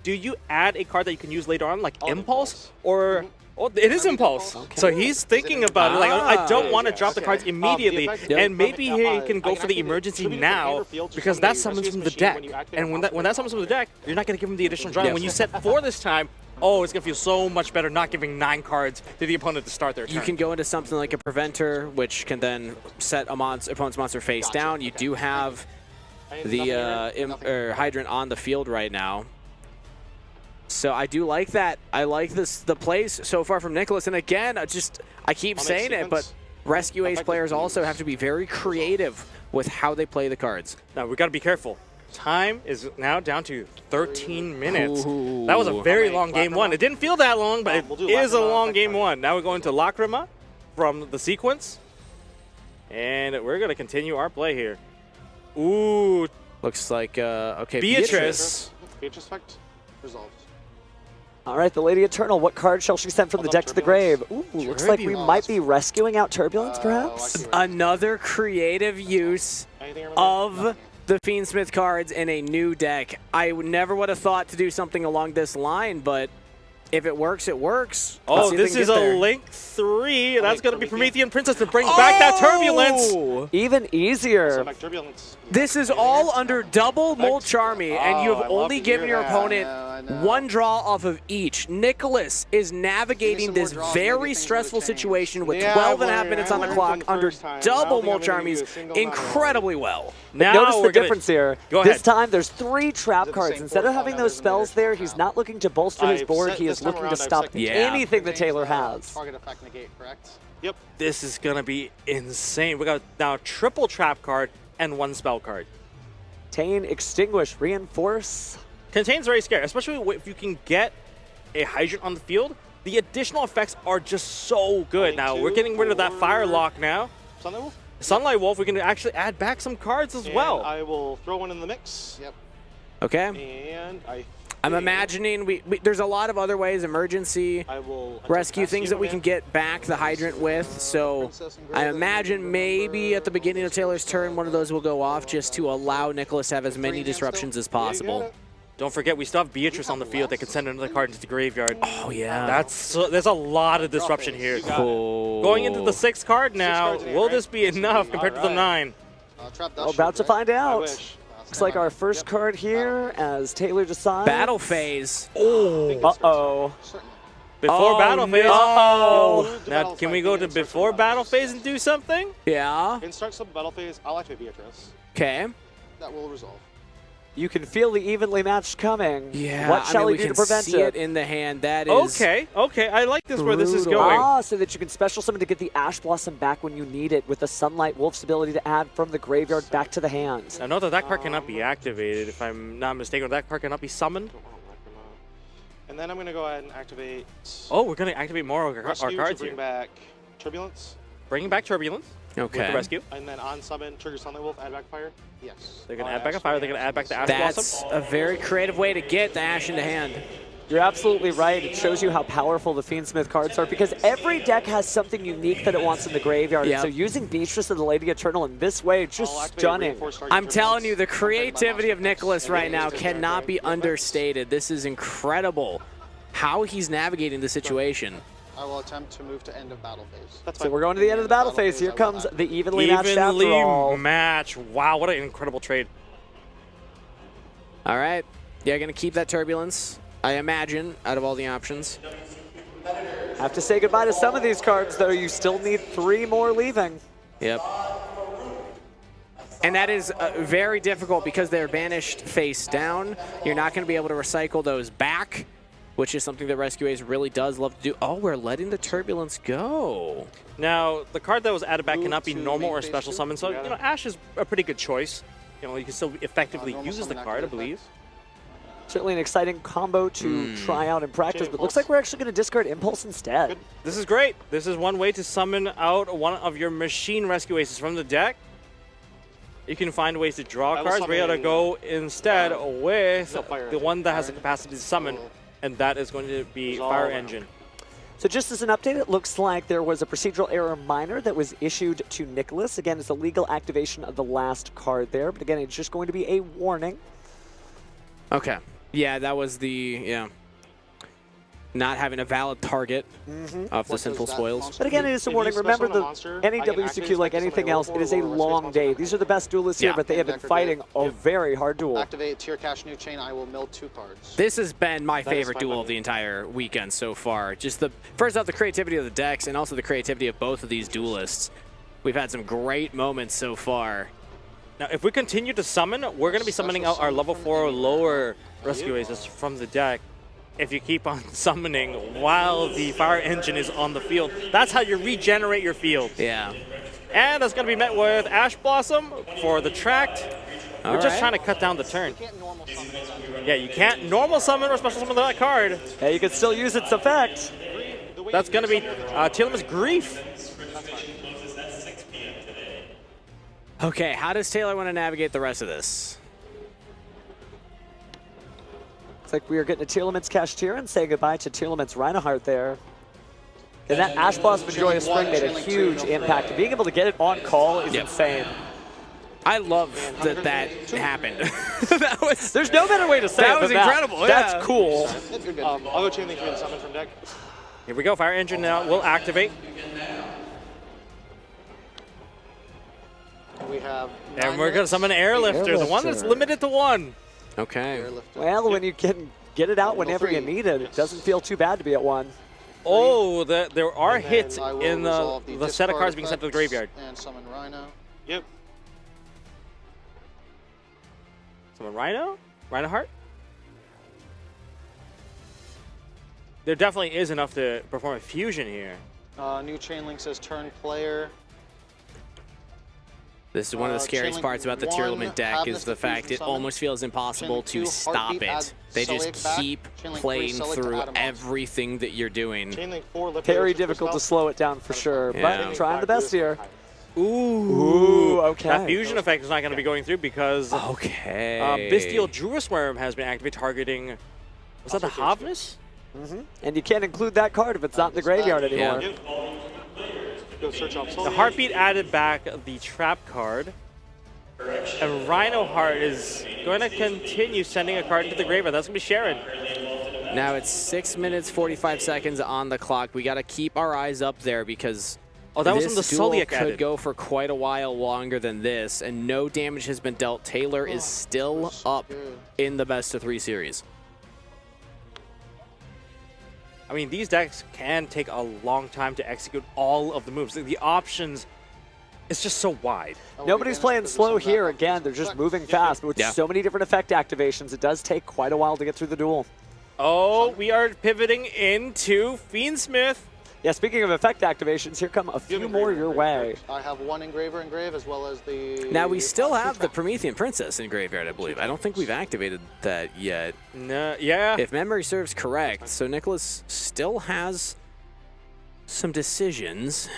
Do you add a card that you can use later on, like Impulse, or Oh, it is Impulse. So he's thinking about it. Like, I don't want to drop the cards immediately, and maybe he can go for the emergency now because that summons from the deck. And when that summons from the deck, you're not going to give him the additional draw. When you set 4 this time, oh, it's going to feel so much better not giving 9 cards to the opponent to start their turn. You can go into something like a Preventer, which can then set a opponent's monster face down. You do have the Hydrant on the field right now. So I do like that. I like the plays so far from Nicholas. And again, I keep saying it, but Rescue Ace players also have to be very creative with how they play the cards. Now, we got to be careful. Time is now down to 13 minutes. Ooh. That was a very long game 1. It didn't feel that long, but it is a long game 1. Now we're going to Lacrima from the sequence. And we're going to continue our play here. Ooh. Looks like, okay, Beatrice. Beatrice effect resolved. All right, the Lady Eternal, what card shall she send from the deck to the grave? Ooh, looks like we might be rescuing out Turbulence, perhaps? Another creative use of the Fiendsmith cards in a new deck. I never would have thought to do something along this line, but if it works, it works. Oh, this is a Link 3. That's going to be Promethean Princess to bring back that Turbulence. Even easier. This is all under double Molcharmy, and you have only given your opponent 1 draw off of each. Nicholas is navigating this very stressful situation with 12.5 minutes on the clock under double Molcharmies incredibly well. Now notice the difference here. Go ahead. This time there's 3 trap cards. Instead of having those spells there, he's not looking to bolster his board. He is looking to stop anything that Taylor has. Target effect negate, correct? Yep. This is going to be insane. We got now triple trap card and 1 spell card. Contain, Extinguish, Reinforce. Contain's very scary, especially if you can get a Hydrant on the field. The additional effects are just so good. Now, we're getting rid of that Fire Lock now. Sunlight Wolf? Sunlight Wolf, we can actually add back some cards as well. I will throw one in the mix. Yep. Okay. And I'm imagining there's a lot of other ways, emergency, rescue, things that we can get back the Hydrant with. So I imagine maybe at the beginning of Taylor's turn, one of those will go off just to allow Nicholas to have as many disruptions as possible. Don't forget, we still have Beatrice on the field that can send another card into the graveyard. Oh, yeah. There's a lot of disruption here. Cool. Going into the 6th card now, will this be enough compared to the 9? About to find out. Looks like our first card here as Taylor decides. Battle phase. Oh. Uh-oh. Before battle phase. Uh-oh. Now, can we go to before battle phase and do something? Yeah. In start sub battle phase, I'll activate Beatrice. Okay. That will resolve. You can feel the evenly matched coming. Yeah, what shall we do to prevent see it in the hand. That is okay. I like this where this is brutal. going. Ah, so that you can special summon to get the Ash Blossom back when you need it with the Sunlight Wolf's ability to add from the graveyard back to the hand. I know that card cannot be activated, if I'm not mistaken. That card cannot be summoned. And then I'm going to go ahead and activate... Oh, we're going to activate more of our cards to bring here. back Turbulence. Bringing back Turbulence. Okay. With the rescue. And then on summon, trigger Sunlight Wolf, add back Fire. Yes. They're going to add back a Fire. They're going to add back the Ash That's Blossom. a very creative way to get the Ash into hand. You're absolutely right. It shows you how powerful the Fiendsmith cards are because every deck has something unique that it wants in the graveyard. Yep. So using Beatrice and the Lady Eternal in this way, it's just stunning. I'm telling you, the creativity of Nicholas right now cannot be understated. This is incredible how he's navigating the situation. I will attempt to move to end of battle phase. So we're going to the end of the battle phase. Here comes the evenly matched after all. Match. Wow, what an incredible trade. All right. Yeah, going to keep that Turbulence, I imagine, out of all the options. Have to say goodbye to some of these cards, though. You still need 3 more leaving. Yep. And that is very difficult because they're banished face down. You're not going to be able to recycle those back, which is something that Rescue Ace really does love to do. Oh, we're letting the Turbulence go. Now, the card that was added back cannot be normal or special summon, so, you know, Ash is a pretty good choice. You know, you can still effectively use the card, I believe. Certainly an exciting combo to try out in practice, but looks like we're actually going to discard Impulse instead. This is great. This is one way to summon out one of your machine Rescue Aces from the deck. You can find ways to draw cards. We're going to go instead with the one that has the capacity to summon, and that is going to be Fire Engine. So just as an update, it looks like there was a procedural error minor that was issued to Nicholas. Again, it's a legal activation of the last card there, but again, it's just going to be a warning. Okay. Yeah, that was the, yeah. not having a valid target of the What sinful does that spoils. monster But again, it is a If you warning. special Remember, on a the monster, any I can WCQ, activate like something anything on else, level it is a 4 or long response day. on These the are the best duelists here, Yeah. but they have been fighting a very hard duel. Activate tier cash new chain. I will mill 2 cards. This has been my That is favorite fine duel by of the me. entire weekend so far. Just first off, the creativity of the decks and also the creativity of both of these duelists. We've had some great moments so far. Now, if we continue to summon, we're going to be summoning out our level 4 or lower rescue aces from the deck. If you keep on summoning while the fire engine is on the field, that's how you regenerate your field. Yeah. And that's going to be met with Ash Blossom for the tract. We're just right. trying to cut down the turn. You can't normal summon that. Yeah, you can't normal summon or special summon that card. Hey, you can still use its effect. That's going to be Telem's Grief. Okay, how does Taylor want to navigate the rest of this? Looks like we are getting a Tearlament's Cashier and saying goodbye to Tearlament's Reinhardt there. And that Ash Blossom and Joyous Spring made a huge impact. Being able to get it on call is insane. I love that that happened. That was There's no better way to say That it was than incredible, That's yeah. cool. You're good. I'll go chain link through the summon from deck. Here we go. Fire engine now will activate. We have And we're going to summon Airlifter, the one that's Airlifter. limited to 1. okay. Well, when you can get it out whenever you need it, it doesn't feel too bad to be at 1. Oh, there are And then hits I will in resolve the set of discard cards being sent to the effects graveyard. And summon Rhino. Yep. Summon Rhino? Rhino Heart? There definitely is enough to perform a fusion here. New chain link says turn player. This is one of the scariest Chainlink parts about the 1, Tearlament deck have is this the fact diffusion it summon. almost feels impossible Chainlink to 2, stop Heartbeat, add it. They just Selig back. keep Chainlink 3, playing Selig to through add a monster. everything that you're doing. Chain link 4, lift Very Airlifter difficult to spell. slow it down for sure, Yeah. but trying the best here. Ooh. Ooh, okay. That fusion effect is not going to be going through because Okay. Bestial Druid Worm has been activated targeting. Was that the Havnus? And you can't include that card if it's not in the graveyard anymore. Yep. Go search up The Heartbeat added back the trap card. And Rhino Heart is going to continue sending a card into the graveyard. That's going to be Sharon. Now it's 6 minutes 45 seconds on the clock. We got to keep our eyes up there because Oh, that was this when the duel Soliac could added. go for quite a while longer than this, and no damage has been dealt. Taylor is still up in the best of 3 series. I mean, these decks can take a long time to execute all of the moves. The options, it's just so wide. Nobody's playing slow here. Again, they're just moving fast. But with Yeah. so many different effect activations, it does take quite a while to get through the duel. Oh, we are pivoting into Fiendsmith. Yeah, speaking of effect activations, here come a few more your way. I have 1 engraver engrave as well as the. Now we still have the Promethean Princess in graveyard, I believe. I don't think we've activated that yet, No, yeah. if memory serves correct. So Nicholas still has some decisions.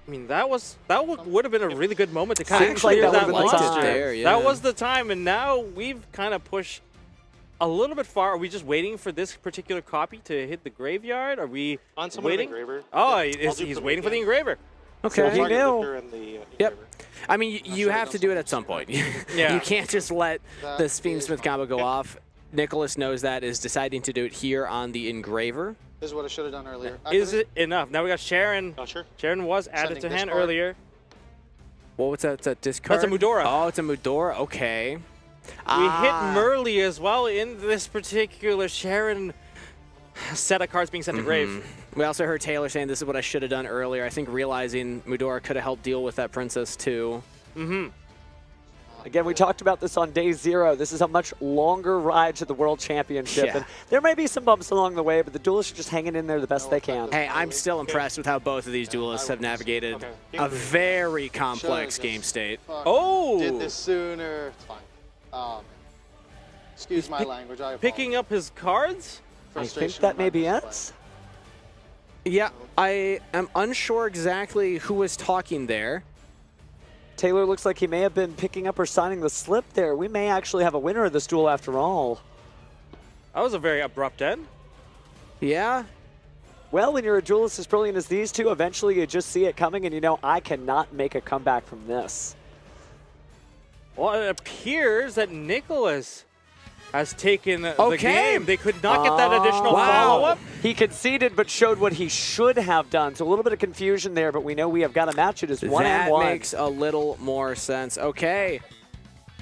I mean, that would have been a really good moment to kind of Seems like clear that that would've been the monster. time. There, yeah. That was the time, and now we've kind of pushed a little bit far. Are we just waiting for this particular copy to hit the graveyard? Are we On summon waiting? engraver. Oh, I'll he's do waiting for the Promethean. engraver. Okay. He Target knew. lifter and the Yep. engraver. I mean, you have to do it at some point. Yeah. You can't just let That the is Fiendsmith combo go off. Nicholas knows that, is deciding to do it here on the engraver. This is what I should have done earlier. Is it enough? Now we got Sharon. Oh, sure. Sharon was added to Sending hand discard. earlier. What was that? It's a discard? That's a Mudora. Oh, it's a Mudora. Okay. We hit Merly as well in this particular Sharon set of cards being sent to grave. We also heard Taylor saying this is what I should have done earlier. I think realizing Mudora could have helped deal with that princess too. Again, we talked about this on day 0. This is a much longer ride to the World Championship. Yeah. And there may be some bumps along the way, but the duelists are just hanging in there the best they can. Hey, I'm still impressed with how both of these duelists have navigated a very complex game state. Oh! Did this sooner. It's fine. Man. Excuse my language. I Picking up his cards? I think that may be it. Yeah, I am unsure exactly who was talking there. Taylor looks like he may have been picking up or signing the slip there. We may actually have a winner of this duel after all. That was a very abrupt end. Yeah, Well, when you're a duelist as brilliant as these two, eventually you just see it coming and you know, I cannot make a comeback from this. Well, it appears that Nicholas has taken the game. They could not get that additional follow-up. He conceded but showed what he should have done. So a little bit of confusion there, but we know we have got to match it as 1-1. That makes a little more sense. Okay.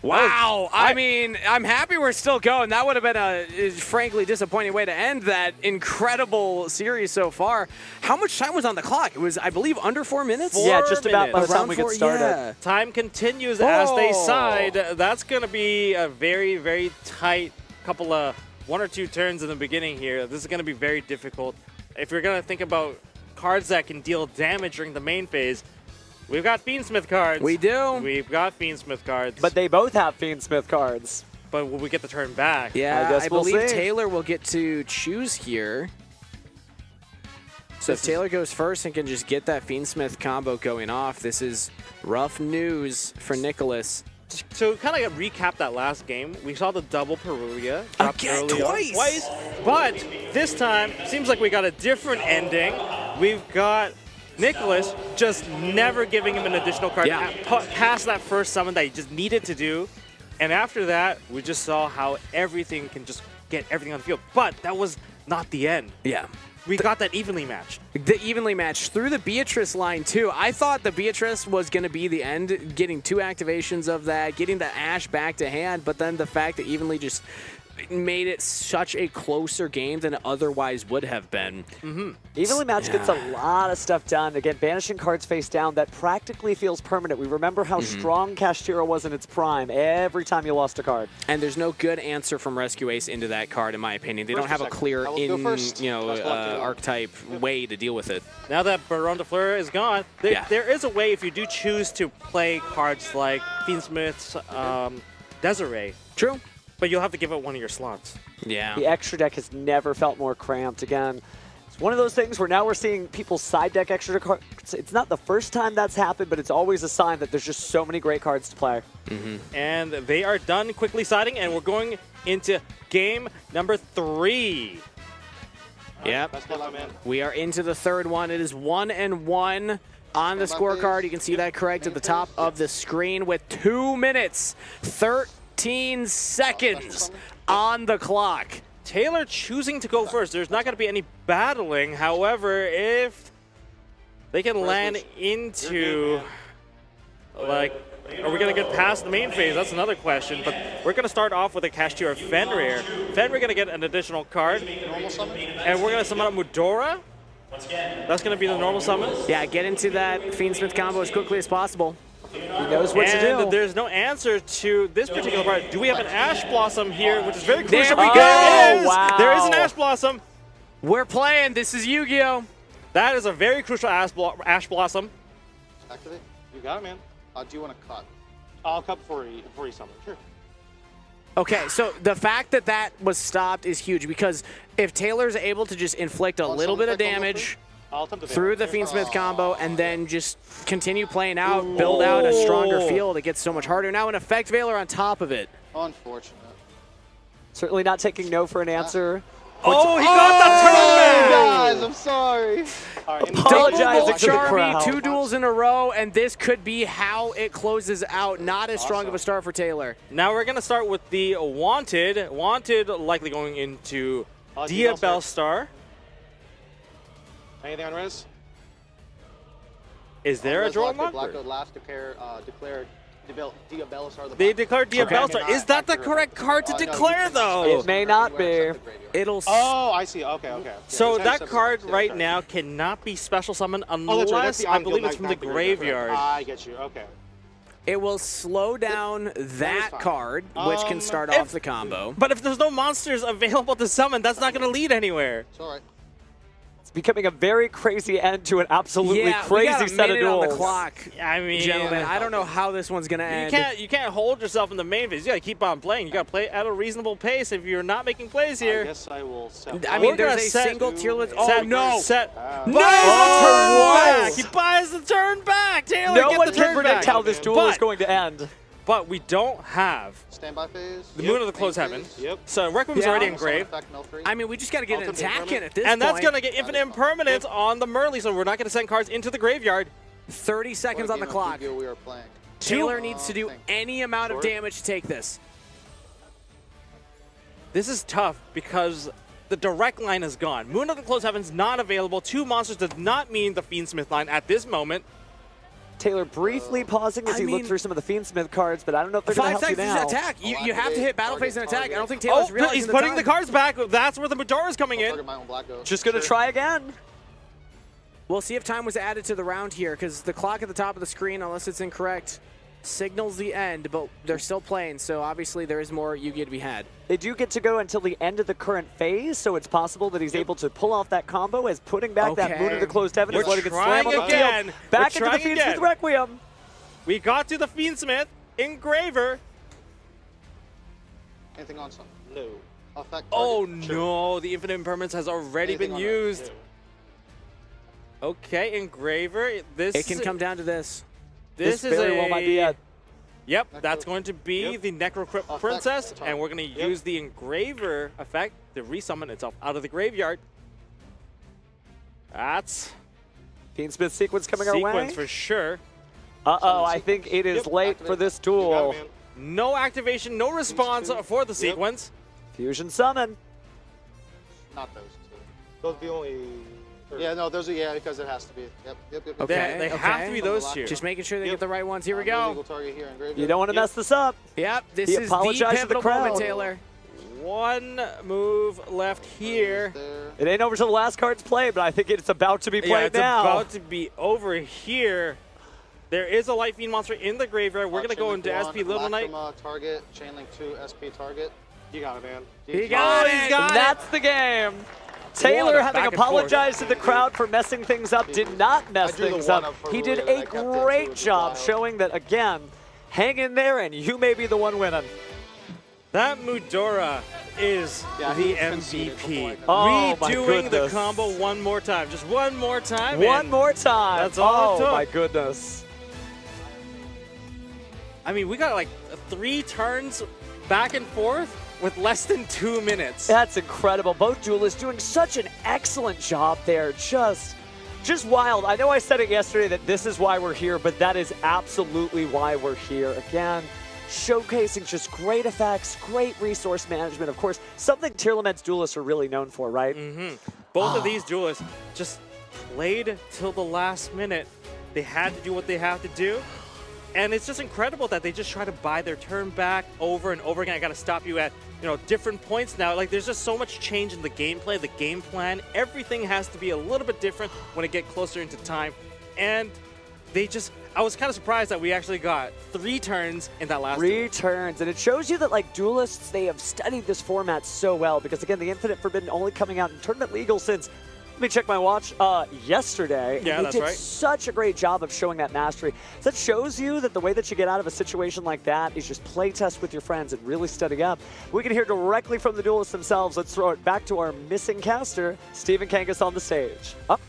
Wow. I mean, I'm happy we're still going. That would have been a frankly disappointing way to end that incredible series so far. How much time was on the clock? It was, I believe, under 4 minutes? Yeah, just about by the time we get Around 4, started. yeah. Time continues as they side. That's going to be a very, very tight couple of 1 or 2 turns in the beginning here. This is going to be very difficult. If you're going to think about cards that can deal damage during the main phase, we've got Fiendsmith cards. We do. We've got Fiendsmith cards. But they both have Fiendsmith cards. But will we get the turn back? Yeah, I believe see. Taylor will get to choose here. So if Taylor goes first and can just get that Fiendsmith combo going off, this is rough news for Nicholas. To kind of recap that last game, we saw the double Perugia dropped Again, early on. Twice. But this time, seems like we got a different ending. We've got Nicholas just never giving him an additional card past that first summon that he just needed to do. And after that, we just saw how everything can just get everything on the field. But that was not the end. Yeah. We got that evenly matched. The evenly matched through the Beatrice line, too. I thought the Beatrice was going to be the end, getting 2 activations of that, getting the Ashe back to hand, but then the fact that evenly just made it such a closer game than it otherwise would have been. Evenly matched gets a lot of stuff done. Again, banishing cards face down, that practically feels permanent. We remember how strong Kashtira was in its prime every time you lost a card. And there's no good answer from Rescue Ace into that card, in my opinion. They don't have a clear archetype way to deal with it. Now that Baron de Fleur is gone, there is a way if you do choose to play cards like Fiendsmith's Desiree. True. But you'll have to give it one of your slots. Yeah. The extra deck has never felt more cramped. Again, it's one of those things where now we're seeing people side deck extra cards. It's not the first time that's happened, but it's always a sign that there's just so many great cards to play. And they are done quickly siding, and we're going into game number 3. Yep. Best of luck, man. We are into the third one. It is 1-1 on the scorecard. You can see that correct at the top of the screen with 2 minutes, 13 seconds on the clock. Taylor choosing to go first. There's not going to be any battling. However, if they can land into, like, are we going to get past the main phase? That's another question. But we're going to start off with a Kashtira Fenrir. Fenrir going to get an additional card. Normal summon? And we're going to summon up Mudora. That's going to be the normal summon. Yeah, get into that Fiendsmith combo as quickly as possible. He knows what to do. There's no answer to this particular part. Do we have an Ash Blossom here, which is very crucial? There we go! go! Wow. There is an Ash Blossom. We're playing. This is YuGiOh. That is a very crucial Ash Blossom. Activate. You got it, man. Do you want to cut? I'll cut before you summon. Sure. Okay, so the fact that that was stopped is huge because if Taylor's able to just inflict a little bit of damage I'll attempt to through the Fiendsmith combo and then just continue playing out, build out a stronger field, it gets so much harder. Now an Effect Veiler on top of it. Unfortunate. Certainly not taking no for an answer. Oh, he got the turn back! Guys, I'm sorry. All right, Apologizing to the Charmy, crowd. 2 duels in a row, and this could be how it closes out. Not as strong of a start for Taylor. Now we're going to start with the Wanted. Wanted likely going into Dia Bellstar. Anything on Rez? Is there a draw unlock? Blackout last declared Diabelos are the They declared Dia Okay. Bellstar. Is that the correct card to declare, though? It may not be. It'll Oh, I see. Okay. So Yeah, that it's card separate. right Yeah, now cannot be special summoned Oh, that's right. That's unless the I on-field, believe it's not from the the graveyard. I get you. Okay. It will slow down that fine. card, which can start off the combo. But if there's no monsters available to summon, that's not going to lead anywhere. It's all right. It's becoming a very crazy end to an absolutely Yeah, we got crazy a set of minute on duels. the clock, I mean, gentlemen. I don't know how this one's gonna end. you can't hold yourself in the main phase. You got to keep on playing. You got to play at a reasonable pace. If you're not making plays I here, guess I will set. I We're mean, there's gonna a set- single tier list. set, Oh no! set. No! Buys Oh! the turn back. He buys the turn back. Taylor, No get one the can turn predict back. how this duel is going to end. But we don't have Standby phase. the Moon of the Closed Heaven. Yep. So Requiem's Yeah. already Summon engraved. effect, mill free. I mean, we just got to get an Ultimate attack in Impermanent. at this And point. that's going to get infinite impermanence on the Merly, so we're not going to send cards into the graveyard. 30 What seconds a on the game of clock. Yu-Gi-Oh we are playing. Taylor needs to do any amount of Sure. damage to take this. This is tough because the direct line is gone. Moon of the Closed Heavens not available. 2 monsters does not mean the Fiendsmith line at this moment. Taylor briefly pausing as he looked through some of the Fiendsmith cards, but I don't know if they're going to help you now. 5 seconds to attack. You have to hit battle phase and attack. I don't think Taylor's realizing he's putting the cards back. That's where the Medora is coming in. Just going to try again. We'll see if time was added to the round here, because the clock at the top of the screen, unless it's incorrect, signals the end, but they're still playing, so obviously there is more YuGiOh to be had. They do get to go until the end of the current phase, so it's possible that he's able to pull off that combo as putting back that Moon of the Closed Heaven is letting it slam on the field. Back into the Fiendsmith Requiem. We got to the Fiendsmith Engraver. Anything on some? No. Effect Oh target. no, the Infinite Impermanence has already Anything been on that? used. Okay, Engraver. It can come down to this. This is very well might be it. Yep, that's going to be the Necrocrypt Princess, and we're going to use the Engraver effect to resummon itself out of the graveyard. That's Fiendsmith sequence coming our way. sequence for sure. Uh-oh, I think it is late for this duel. No activation, no response for the sequence. Fusion summon. Not those two. Those are the only... Yeah, no, those are, because it has to be. Yep. Okay. They have to be those two. Just making sure they get the right ones. Here we No go. legal target here in graveyard. You don't want to mess this up. Yep, this He is the apologized to the pivotal crowd. moment, Taylor. One move left here. There. It ain't over till the last card's played, but I think it's about to be Yeah, played it's now. about to be over here. There is a Light Fiend monster in the graveyard. We're going to go into SP Little Knight. Target, Chainlink 2, SP target. You got it, man. He got it. And that's the game. Taylor, having apologized to the crowd for messing things up, did not mess things up. He did a great job showing that, again, hang in there and you may be the one winning. That Mudora is the MVP. Oh, my Redoing the goodness. combo one more time. Just one more time. One and more time. That's all it took. Oh, my goodness. I mean, we got like 3 turns back and forth with less than 2 minutes. That's incredible. Both duelists doing such an excellent job there. Just wild. I know I said it yesterday that this is why we're here, but that is absolutely why we're here. Again, showcasing just great effects, great resource management. Of course, something Tier Lament's duelists are really known for, right? Both of these duelists just played till the last minute. They had to do what they have to do. And it's just incredible that they just try to buy their turn back over and over again. I got to stop you at, different points now. Like, there's just so much change in the gameplay, the game plan. Everything has to be a little bit different when it gets closer into time. And I was kind of surprised that we actually got 3 turns in that last 3 turns, and it shows you that, like, duelists, they have studied this format so well, because, again, the Infinite Forbidden only coming out in Tournament Legal since, let me check my watch, yesterday. Yeah, and that's they did right. such a great job of showing that mastery. So that shows you that the way that you get out of a situation like that is just play test with your friends and really study up. We can hear directly from the duelists themselves. Let's throw it back to our missing caster, Stephen Kangas, on the stage. Up.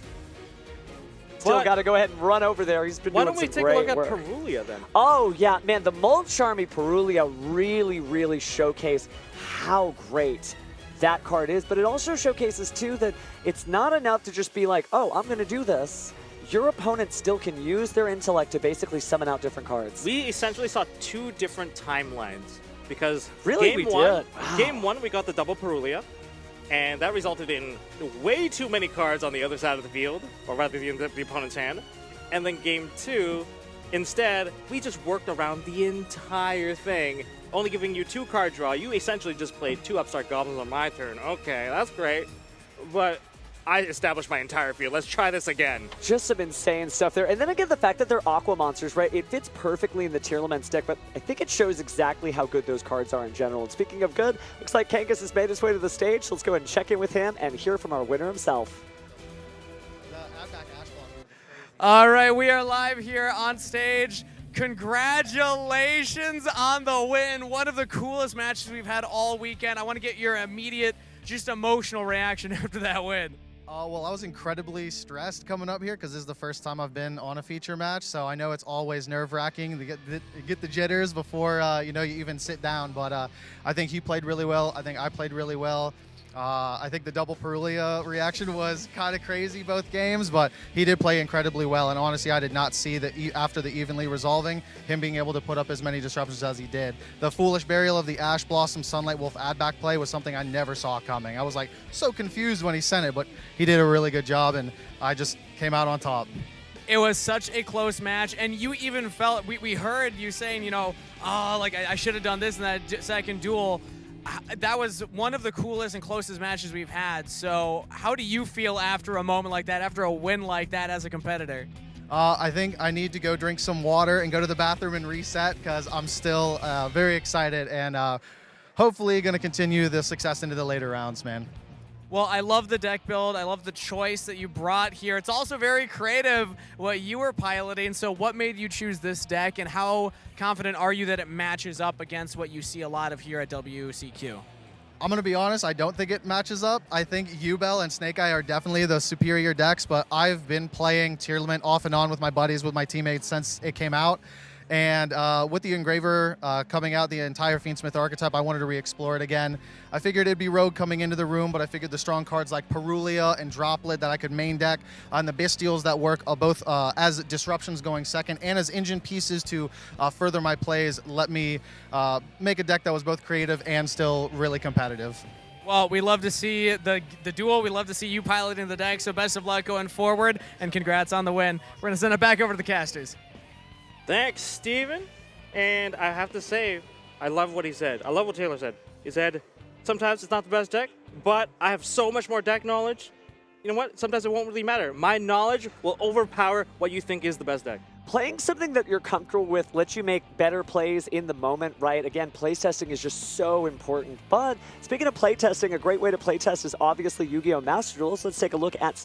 Still got to go ahead and run over there. He's been doing some great work. Why don't we take a look at Perulia then? Oh, yeah, man, the Mulch Army Perulia really, really showcase how great that card is, but it also showcases, too, that it's not enough to just be like, oh, I'm going to do this. Your opponent still can use their intellect to basically summon out different cards. We essentially saw 2 different timelines because Really, we did. Wow. Game 1, we got the double Perulia, and that resulted in way too many cards on the other side of the field, or rather the opponent's hand. And then Game 2, instead, we just worked around the entire thing, only giving you 2 card draw. You essentially just played 2 Upstart Goblins on my turn. Okay, that's great, but I established my entire field. Let's try this again. Just some insane stuff there. And then again, the fact that they're Aqua monsters, right? It fits perfectly in the Tier Lament's deck, but I think it shows exactly how good those cards are in general. And speaking of good, looks like Kangas has made his way to the stage, so let's go ahead and check in with him and hear from our winner himself. All right, we are live here on stage. Congratulations on the win. One of the coolest matches we've had all weekend. I want to get your immediate, just emotional reaction after that win. Well, I was incredibly stressed coming up here because this is the first time I've been on a feature match, so I know it's always nerve-wracking to get the jitters before you even sit down. But I think he played really well. I think I played really well. I think the double Perulia reaction was kind of crazy both games, but he did play incredibly well. And honestly, I did not see that after the evenly resolving, him being able to put up as many disruptions as he did. The foolish burial of the Ash Blossom Sunlight Wolf add back play was something I never saw coming. I was like so confused when he sent it, but he did a really good job, and I just came out on top. It was such a close match, and you even felt, we heard you saying, you know, oh, like I should have done this in that second duel. That was one of the coolest and closest matches we've had. So how do you feel after a moment like that, after a win like that as a competitor? I think I need to go drink some water and go to the bathroom and reset, because I'm still very excited and hopefully going to continue the success into the later rounds, man. Well, I love the deck build. I love the choice that you brought here. It's also very creative what you were piloting. So what made you choose this deck, and how confident are you that it matches up against what you see a lot of here at WCQ? I'm going to be honest, I don't think it matches up. I think YuGiOh and Snake Eye are definitely the superior decks, but I've been playing Tearlament off and on with my buddies, with my teammates since it came out. And with the Engraver coming out, the entire Fiendsmith archetype, I wanted to re-explore it again. I figured it'd be Rogue coming into the room, but I figured the strong cards like Perulia and Droplet that I could main deck, and the Bestials that work both as disruptions going second and as engine pieces to further my plays, let me make a deck that was both creative and still really competitive. Well, we love to see the duel. We love to see you piloting the deck, so best of luck going forward, and congrats on the win. We're going to send it back over to the casters. Thanks, Steven. And I have to say, I love what he said. I love what Taylor said. He said, sometimes it's not the best deck, but I have so much more deck knowledge. You know what? Sometimes it won't really matter. My knowledge will overpower what you think is the best deck. Playing something that you're comfortable with lets you make better plays in the moment, right? Again, playtesting is just so important. But speaking of playtesting, a great way to playtest is obviously YuGiOh Master Duels. Let's take a look at some